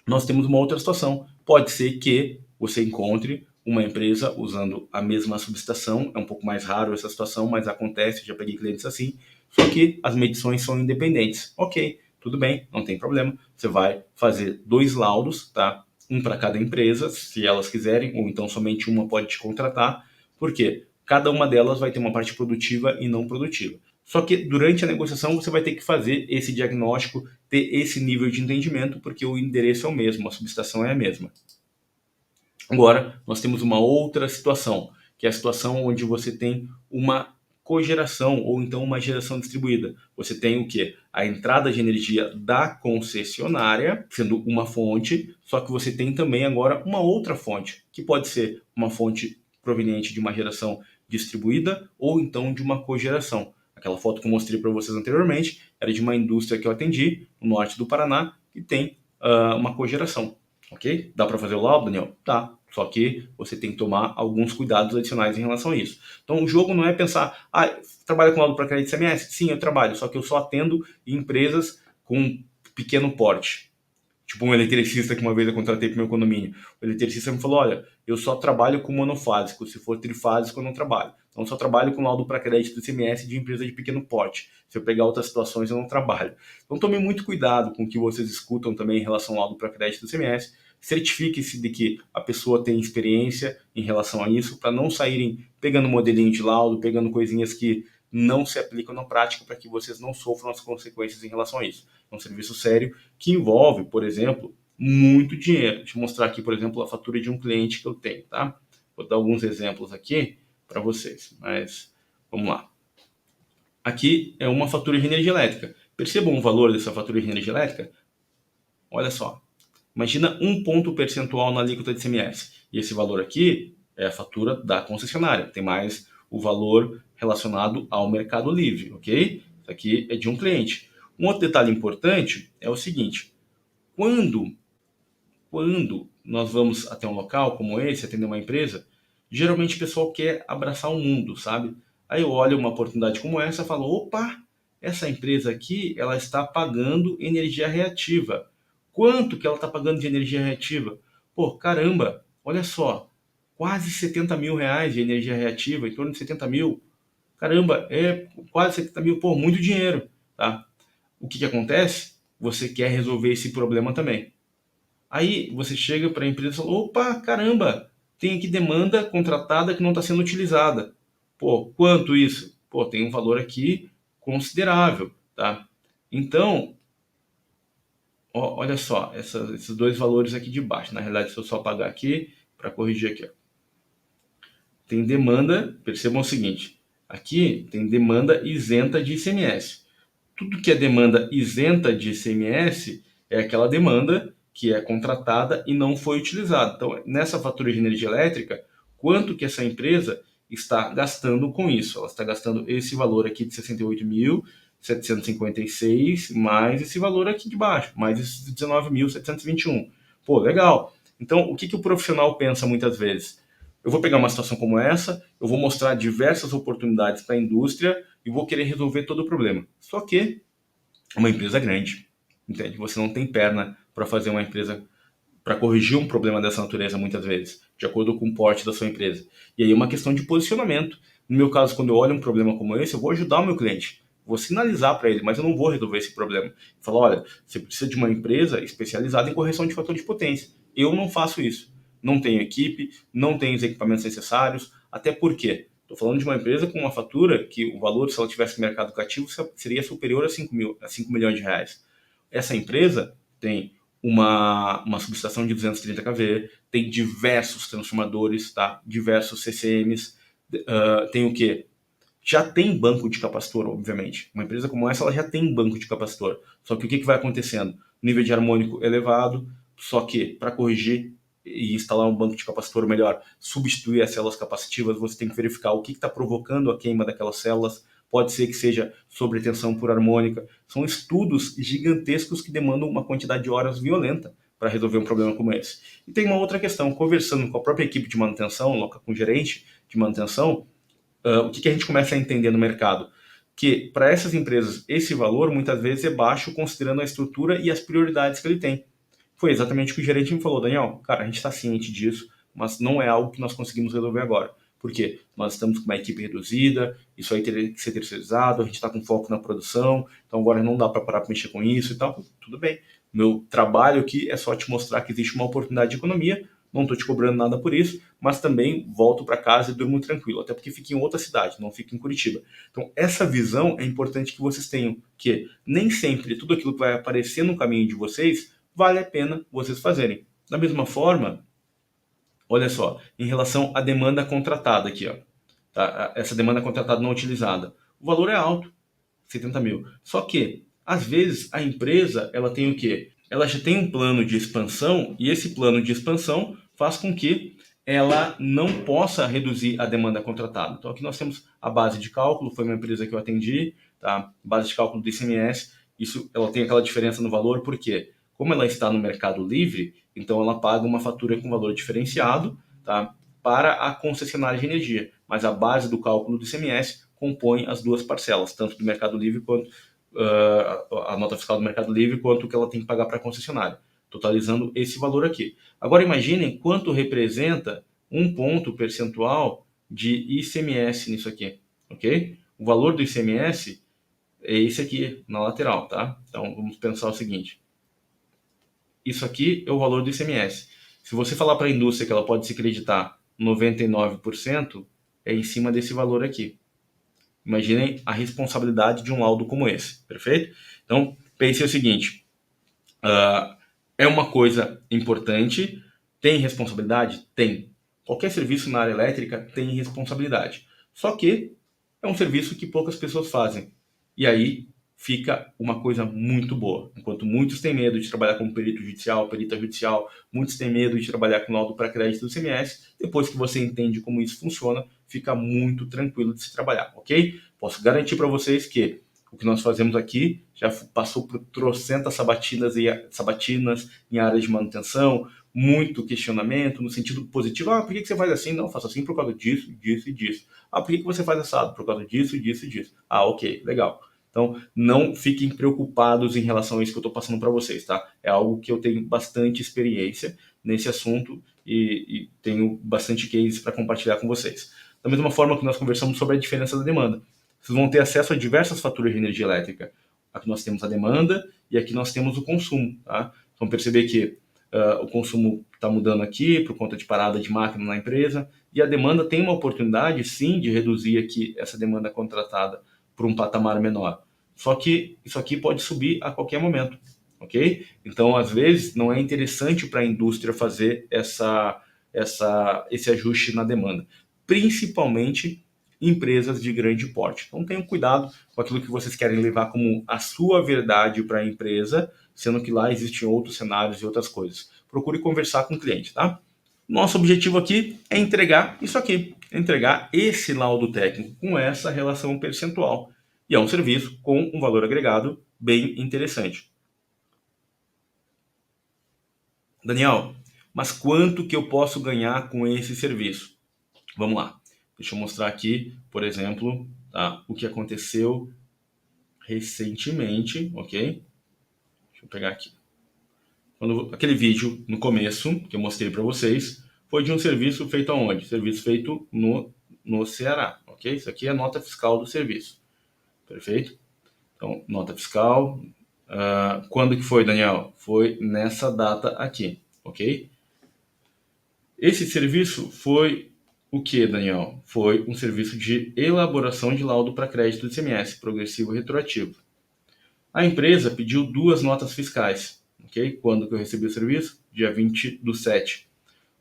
nós temos uma outra situação. Pode ser que você encontre uma empresa usando a mesma subestação, é um pouco mais raro essa situação, mas acontece, já peguei clientes assim, só que as medições são independentes. Ok, tudo bem, não tem problema, você vai fazer 2 laudos, tá? Um para cada empresa, se elas quiserem, ou então somente uma pode te contratar, porque cada uma delas vai ter uma parte produtiva e não produtiva. Só que durante a negociação você vai ter que fazer esse diagnóstico, ter esse nível de entendimento, porque o endereço é o mesmo, a subestação é a mesma. Agora, nós temos uma outra situação, que é a situação onde você tem uma cogeração ou então uma geração distribuída. Você tem o quê? A entrada de energia da concessionária, sendo uma fonte, só que você tem também agora uma outra fonte, que pode ser uma fonte proveniente de uma geração distribuída ou então de uma cogeração. Aquela foto que eu mostrei para vocês anteriormente era de uma indústria que eu atendi no norte do Paraná que tem uma cogeração. Ok? Dá para fazer o laudo, Daniel? Tá. Só que você tem que tomar alguns cuidados adicionais em relação a isso. Então, o jogo não é pensar, trabalha com laudo para crédito ICMS? Sim, eu trabalho, só que eu só atendo empresas com pequeno porte. Tipo um eletricista que uma vez eu contratei para o meu condomínio. O eletricista me falou, olha, eu só trabalho com monofásico, se for trifásico eu não trabalho. Então, eu só trabalho com laudo para crédito ICMS de empresa de pequeno porte. Se eu pegar outras situações, eu não trabalho. Então, tome muito cuidado com o que vocês escutam também em relação ao laudo para crédito ICMS. Certifique-se de que a pessoa tem experiência em relação a isso, para não saírem pegando modelinho de laudo, pegando coisinhas que não se aplicam na prática, para que vocês não sofram as consequências em relação a isso. É um serviço sério que envolve, por exemplo, muito dinheiro. Deixa eu mostrar aqui, por exemplo, a fatura de um cliente que eu tenho, tá? Vou dar alguns exemplos aqui para vocês, mas vamos lá. Aqui é uma fatura de energia elétrica. Percebam o valor dessa fatura de energia elétrica? Olha só. Imagina um ponto percentual na alíquota de ICMS. E esse valor aqui é a fatura da concessionária. Tem mais o valor relacionado ao Mercado Livre, ok? Isso aqui é de um cliente. Um outro detalhe importante é o seguinte. Quando nós vamos até um local como esse, atender uma empresa, geralmente o pessoal quer abraçar o mundo, sabe? Aí eu olho uma oportunidade como essa e falo, opa, essa empresa aqui, ela está pagando energia reativa. Quanto que ela está pagando de energia reativa? Pô, caramba, olha só, quase 70 mil reais de energia reativa, em torno de 70 mil. Caramba, é quase 70 mil, pô, muito dinheiro, tá? O que acontece? Você quer resolver esse problema também. Aí você chega para a empresa e fala, opa, caramba, tem aqui demanda contratada que não está sendo utilizada. Pô, quanto isso? Pô, tem um valor aqui considerável, tá? Então, olha só, esses dois valores aqui de baixo. Na realidade, se eu só apagar aqui, para corrigir aqui, ó. Tem demanda, percebam o seguinte, aqui tem demanda isenta de ICMS. Tudo que é demanda isenta de ICMS é aquela demanda que é contratada e não foi utilizada. Então, nessa fatura de energia elétrica, quanto que essa empresa está gastando com isso. Ela está gastando esse valor aqui de 68.756 mais esse valor aqui de baixo, mais esses 19.721. Pô, legal. Então, o que o profissional pensa muitas vezes? Eu vou pegar uma situação como essa, eu vou mostrar diversas oportunidades para a indústria e vou querer resolver todo o problema. Só que uma empresa grande, entende? Você não tem perna para fazer uma empresa, para corrigir um problema dessa natureza muitas vezes, de acordo com o porte da sua empresa. E aí é uma questão de posicionamento. No meu caso, quando eu olho um problema como esse, eu vou ajudar o meu cliente. Vou sinalizar para ele, mas eu não vou resolver esse problema. Falar, olha, você precisa de uma empresa especializada em correção de fator de potência. Eu não faço isso. Não tenho equipe, não tenho os equipamentos necessários, até porque estou falando de uma empresa com uma fatura que o valor, se ela tivesse no mercado cativo, seria superior a 5 milhões de reais. Essa empresa tem uma subestação de 230 kV, tem diversos transformadores, tá? Diversos CCMs, tem o quê? Já tem banco de capacitor, obviamente. Uma empresa como essa, ela já tem banco de capacitor. Só que o que vai acontecendo? Nível de harmônico elevado, só que para corrigir e instalar um banco de capacitor melhor, substituir as células capacitivas, você tem que verificar o que está provocando a queima daquelas células. Pode ser que seja sobretensão por harmônica. São estudos gigantescos que demandam uma quantidade de horas violenta para resolver um problema como esse. E tem uma outra questão, conversando com a própria equipe de manutenção, com o gerente de manutenção, o que a gente começa a entender no mercado? Que para essas empresas esse valor muitas vezes é baixo considerando a estrutura e as prioridades que ele tem. Foi exatamente o que o gerente me falou, Daniel, cara, a gente está ciente disso, mas não é algo que nós conseguimos resolver agora. Por quê? Nós estamos com uma equipe reduzida, isso aí teria que ser terceirizado, a gente está com foco na produção, então agora não dá para parar para mexer com isso e tal. Tudo bem. Meu trabalho aqui é só te mostrar que existe uma oportunidade de economia, não estou te cobrando nada por isso, mas também volto para casa e durmo tranquilo, até porque fico em outra cidade, não fico em Curitiba. Então, essa visão é importante que vocês tenham, que nem sempre tudo aquilo que vai aparecer no caminho de vocês vale a pena vocês fazerem. Da mesma forma, olha só, em relação à demanda contratada aqui, ó, tá? Essa demanda contratada não utilizada, o valor é alto, 70 mil. Só que, às vezes, a empresa ela tem o quê? Ela já tem um plano de expansão e esse plano de expansão faz com que ela não possa reduzir a demanda contratada. Então, aqui nós temos a base de cálculo, foi uma empresa que eu atendi, tá? Base de cálculo do ICMS, isso ela tem aquela diferença no valor, porque como ela está no mercado livre, então ela paga uma fatura com valor diferenciado, tá? Para a concessionária de energia, mas a base do cálculo do ICMS compõe as duas parcelas, tanto do Mercado Livre quanto a nota fiscal do Mercado Livre, quanto o que ela tem que pagar para a concessionária, totalizando esse valor aqui. Agora imaginem quanto representa um ponto percentual de ICMS nisso aqui, ok? O valor do ICMS é esse aqui na lateral, tá? Então vamos pensar o seguinte: isso aqui é o valor do ICMS. Se você falar para a indústria que ela pode se creditar 99%, é em cima desse valor aqui. Imaginem a responsabilidade de um laudo como esse, perfeito? Então, pense o seguinte, é uma coisa importante, tem responsabilidade? Tem. Qualquer serviço na área elétrica tem responsabilidade. Só que é um serviço que poucas pessoas fazem. E aí fica uma coisa muito boa. Enquanto muitos têm medo de trabalhar como perito judicial, perita judicial, muitos têm medo de trabalhar com laudo para crédito do CMS, depois que você entende como isso funciona, fica muito tranquilo de se trabalhar, ok? Posso garantir para vocês que o que nós fazemos aqui já passou por trocentas sabatinas em áreas de manutenção, muito questionamento no sentido positivo. Ah, por que você faz assim? Não, faço assim por causa disso, disso e disso. Ah, por que você faz assado? Por causa disso, disso e disso. Ah, ok, legal. Então, não fiquem preocupados em relação a isso que eu estou passando para vocês, tá? É algo que eu tenho bastante experiência nesse assunto e tenho bastante cases para compartilhar com vocês. Da mesma forma que nós conversamos sobre a diferença da demanda. Vocês vão ter acesso a diversas faturas de energia elétrica. Aqui nós temos a demanda e aqui nós temos o consumo, tá? Vão perceber que o consumo está mudando aqui por conta de parada de máquina na empresa e a demanda tem uma oportunidade, sim, de reduzir aqui essa demanda contratada por um patamar menor. Só que isso aqui pode subir a qualquer momento, ok? Então, às vezes, não é interessante para a indústria fazer esse ajuste na demanda, principalmente empresas de grande porte. Então, tenham cuidado com aquilo que vocês querem levar como a sua verdade para a empresa, sendo que lá existem outros cenários e outras coisas. Procure conversar com o cliente, tá? Nosso objetivo aqui é entregar isso aqui, entregar esse laudo técnico com essa relação percentual. E é um serviço com um valor agregado bem interessante. Daniel, mas quanto que eu posso ganhar com esse serviço? Vamos lá. Deixa eu mostrar aqui, por exemplo, tá, o que aconteceu recentemente, ok? Deixa eu pegar aqui. Aquele vídeo no começo que eu mostrei para vocês foi de um serviço feito aonde? Serviço feito no Ceará, ok? Isso aqui é a nota fiscal do serviço, perfeito? Então, nota fiscal. Quando que foi, Daniel? Foi nessa data aqui, ok? Esse serviço foi o que, Daniel? Foi um serviço de elaboração de laudo para crédito do ICMS, progressivo retroativo. A empresa pediu 2 notas fiscais, ok? Quando que eu recebi o serviço? Dia 20/7.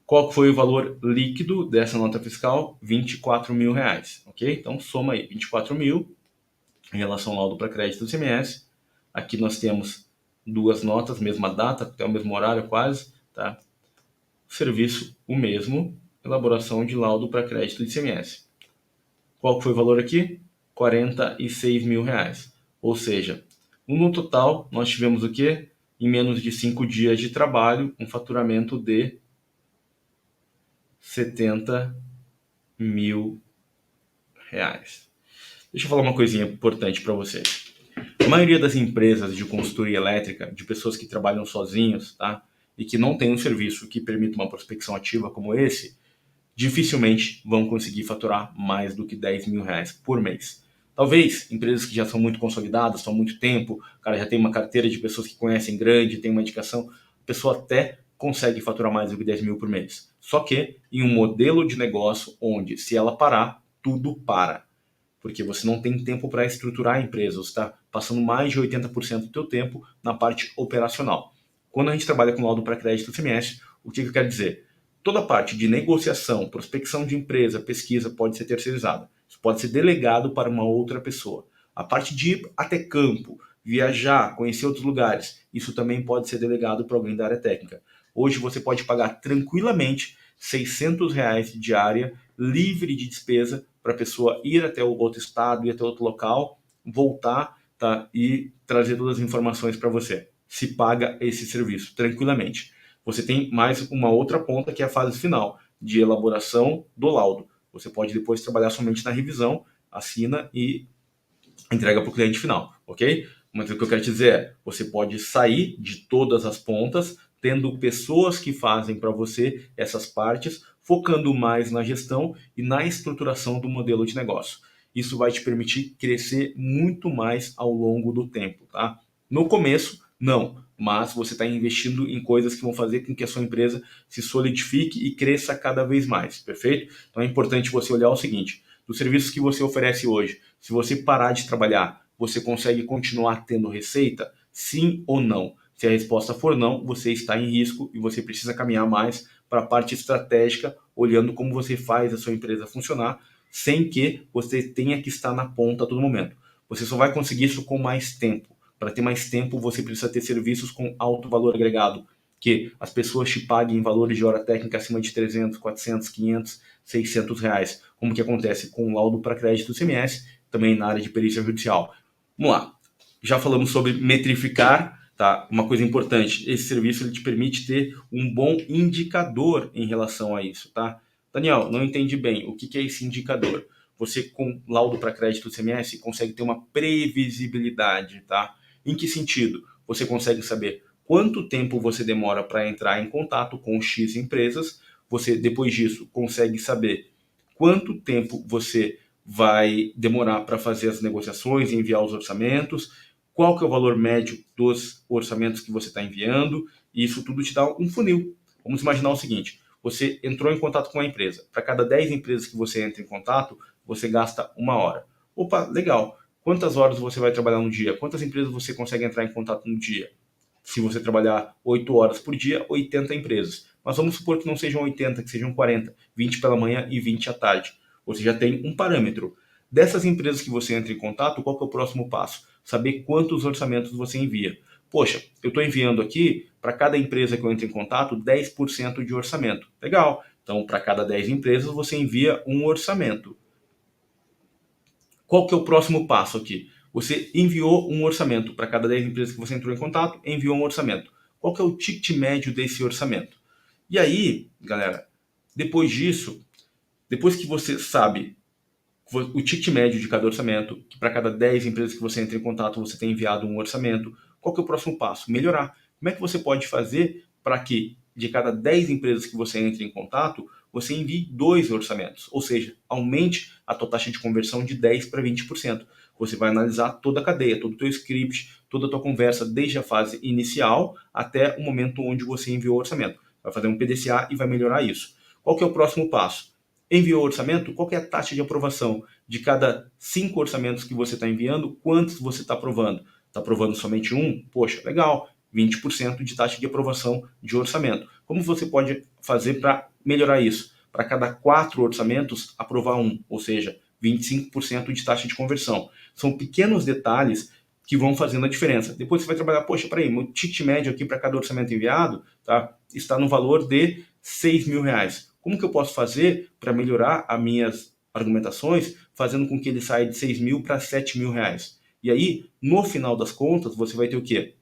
Qual foi o valor líquido dessa nota fiscal? R$ 24.000, ok? Então soma aí, 24.000 em relação ao laudo para crédito do ICMS. Aqui nós temos 2 notas, mesma data, até o mesmo horário quase, tá? Serviço o mesmo, elaboração de laudo para crédito do ICMS. Qual foi o valor aqui? R$ 46.000. Ou seja, no total nós tivemos o quê? Em menos de 5 dias de trabalho, um faturamento de R$ 70.000. Deixa eu falar uma coisinha importante para vocês. A maioria das empresas de consultoria elétrica, de pessoas que trabalham sozinhos, tá? E que não tem um serviço que permita uma prospecção ativa como esse, dificilmente vão conseguir faturar mais do que R$ 10.000 por mês. Talvez empresas que já são muito consolidadas, estão há muito tempo, o cara já tem uma carteira de pessoas que conhecem grande, tem uma indicação, a pessoa até consegue faturar mais do que 10 mil por mês. Só que em um modelo de negócio onde, se ela parar, tudo para. Porque você não tem tempo para estruturar a empresa, você está passando mais de 80% do seu tempo na parte operacional. Quando a gente trabalha com laudo para crédito do CMS, o que eu quero dizer? Toda a parte de negociação, prospecção de empresa, pesquisa pode ser terceirizada. Isso pode ser delegado para uma outra pessoa. A parte de ir até campo, viajar, conhecer outros lugares, isso também pode ser delegado para alguém da área técnica. Hoje você pode pagar tranquilamente R$ 600 de diária, livre de despesa, para a pessoa ir até o outro estado, ir até outro local, voltar, tá, e trazer todas as informações para você. Se paga esse serviço tranquilamente. Você tem mais uma outra ponta que é a fase final, de elaboração do laudo. Você pode depois trabalhar somente na revisão, assina e entrega para o cliente final, ok? Mas o que eu quero te dizer é, você pode sair de todas as pontas, tendo pessoas que fazem para você essas partes, focando mais na gestão e na estruturação do modelo de negócio. Isso vai te permitir crescer muito mais ao longo do tempo, tá? No começo, não, mas você está investindo em coisas que vão fazer com que a sua empresa se solidifique e cresça cada vez mais, perfeito? Então é importante você olhar o seguinte, dos serviços que você oferece hoje, se você parar de trabalhar, você consegue continuar tendo receita? Sim ou não? Se a resposta for não, você está em risco e você precisa caminhar mais para a parte estratégica, olhando como você faz a sua empresa funcionar, sem que você tenha que estar na ponta a todo momento. Você só vai conseguir isso com mais tempo. Para ter mais tempo, você precisa ter serviços com alto valor agregado, que as pessoas te paguem em valores de hora técnica acima de 300, 400, 500, R$ 600, como que acontece com o laudo para crédito do CMS, também na área de perícia judicial. Vamos lá. Já falamos sobre metrificar, tá? Uma coisa importante, esse serviço ele te permite ter um bom indicador em relação a isso, tá? Daniel, não entendi bem. O que é esse indicador? Você, com laudo para crédito do CMS, consegue ter uma previsibilidade, tá? Em que sentido? Você consegue saber quanto tempo você demora para entrar em contato com X empresas, você, depois disso, consegue saber quanto tempo você vai demorar para fazer as negociações e enviar os orçamentos, qual que é o valor médio dos orçamentos que você está enviando, e isso tudo te dá um funil. Vamos imaginar o seguinte, você entrou em contato com a empresa, para cada 10 empresas que você entra em contato, você gasta 1 hora. Opa, legal, quantas horas você vai trabalhar no dia? Quantas empresas você consegue entrar em contato no dia? Se você trabalhar 8 horas por dia, 80 empresas. Mas vamos supor que não sejam 80, que sejam 40, 20 pela manhã e 20 à tarde. Você já tem um parâmetro. Dessas empresas que você entra em contato, qual que é o próximo passo? Saber quantos orçamentos você envia. Poxa, eu estou enviando aqui, para cada empresa que eu entro em contato, 10% de orçamento. Legal, Então, para cada 10 empresas, você envia um orçamento. Qual que é o próximo passo aqui? Você enviou um orçamento para cada 10 empresas que você entrou em contato, enviou um orçamento. Qual que é o ticket médio desse orçamento? E aí, galera, depois disso, depois que você sabe o ticket médio de cada orçamento, que para cada 10 empresas que você entra em contato, você tem enviado um orçamento, qual que é o próximo passo? Melhorar. Como é que você pode fazer para que de cada 10 empresas que você entra em contato, você envie 2 orçamentos? Ou seja, aumente a tua taxa de conversão de 10% para 20%. Você vai analisar toda a cadeia, todo o teu script, toda a tua conversa, desde a fase inicial até o momento onde você enviou o orçamento. Vai fazer um PDCA e vai melhorar isso. Qual que é o próximo passo? Enviou o orçamento? Qual que é a taxa de aprovação? De cada 5 orçamentos que você está enviando, quantos você está aprovando? Está aprovando somente um? Poxa, legal, 20% de taxa de aprovação de orçamento. Como você pode fazer para melhorar isso? Para cada 4 orçamentos, aprovar um, ou seja, 25% de taxa de conversão. São pequenos detalhes que vão fazendo a diferença. Depois você vai trabalhar, poxa, peraí, meu ticket médio aqui para cada orçamento enviado está no valor de R$6.000. Como que eu posso fazer para melhorar as minhas argumentações, fazendo com que ele saia de 6 mil para 7 mil reais? E aí, no final das contas, você vai ter o quê?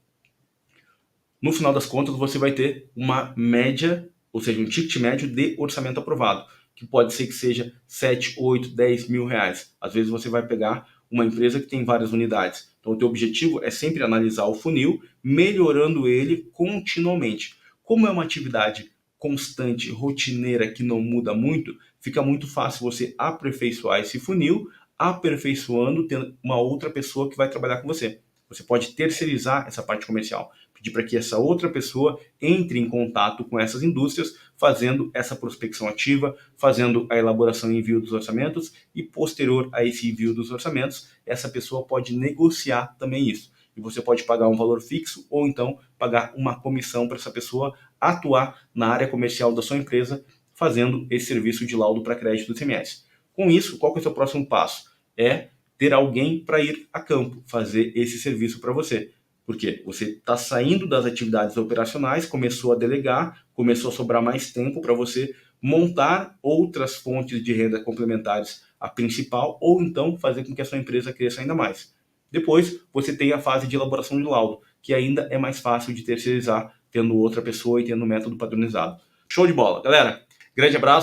No final das contas, você vai ter uma média, ou seja, um ticket médio de orçamento aprovado, que pode ser que seja 7, 8, 10 mil reais. Às vezes você vai pegar uma empresa que tem várias unidades. Então, o teu objetivo é sempre analisar o funil, melhorando ele continuamente. Como é uma atividade constante, rotineira, que não muda muito, fica muito fácil você aperfeiçoar esse funil, aperfeiçoando, tendo uma outra pessoa que vai trabalhar com você. Você pode terceirizar essa parte comercial, pedir para que essa outra pessoa entre em contato com essas indústrias, fazendo essa prospecção ativa, fazendo a elaboração e envio dos orçamentos, e posterior a esse envio dos orçamentos, essa pessoa pode negociar também isso. E você pode pagar um valor fixo ou então pagar uma comissão para essa pessoa atuar na área comercial da sua empresa, fazendo esse serviço de laudo para crédito do ICMS. Com isso, qual que é o seu próximo passo? É ter alguém para ir a campo, fazer esse serviço para você. Porque você está saindo das atividades operacionais, começou a delegar, começou a sobrar mais tempo para você montar outras fontes de renda complementares à principal, ou então fazer com que a sua empresa cresça ainda mais. Depois, você tem a fase de elaboração de laudo, que ainda é mais fácil de terceirizar, tendo outra pessoa e tendo um método padronizado. Show de bola, galera! Grande abraço!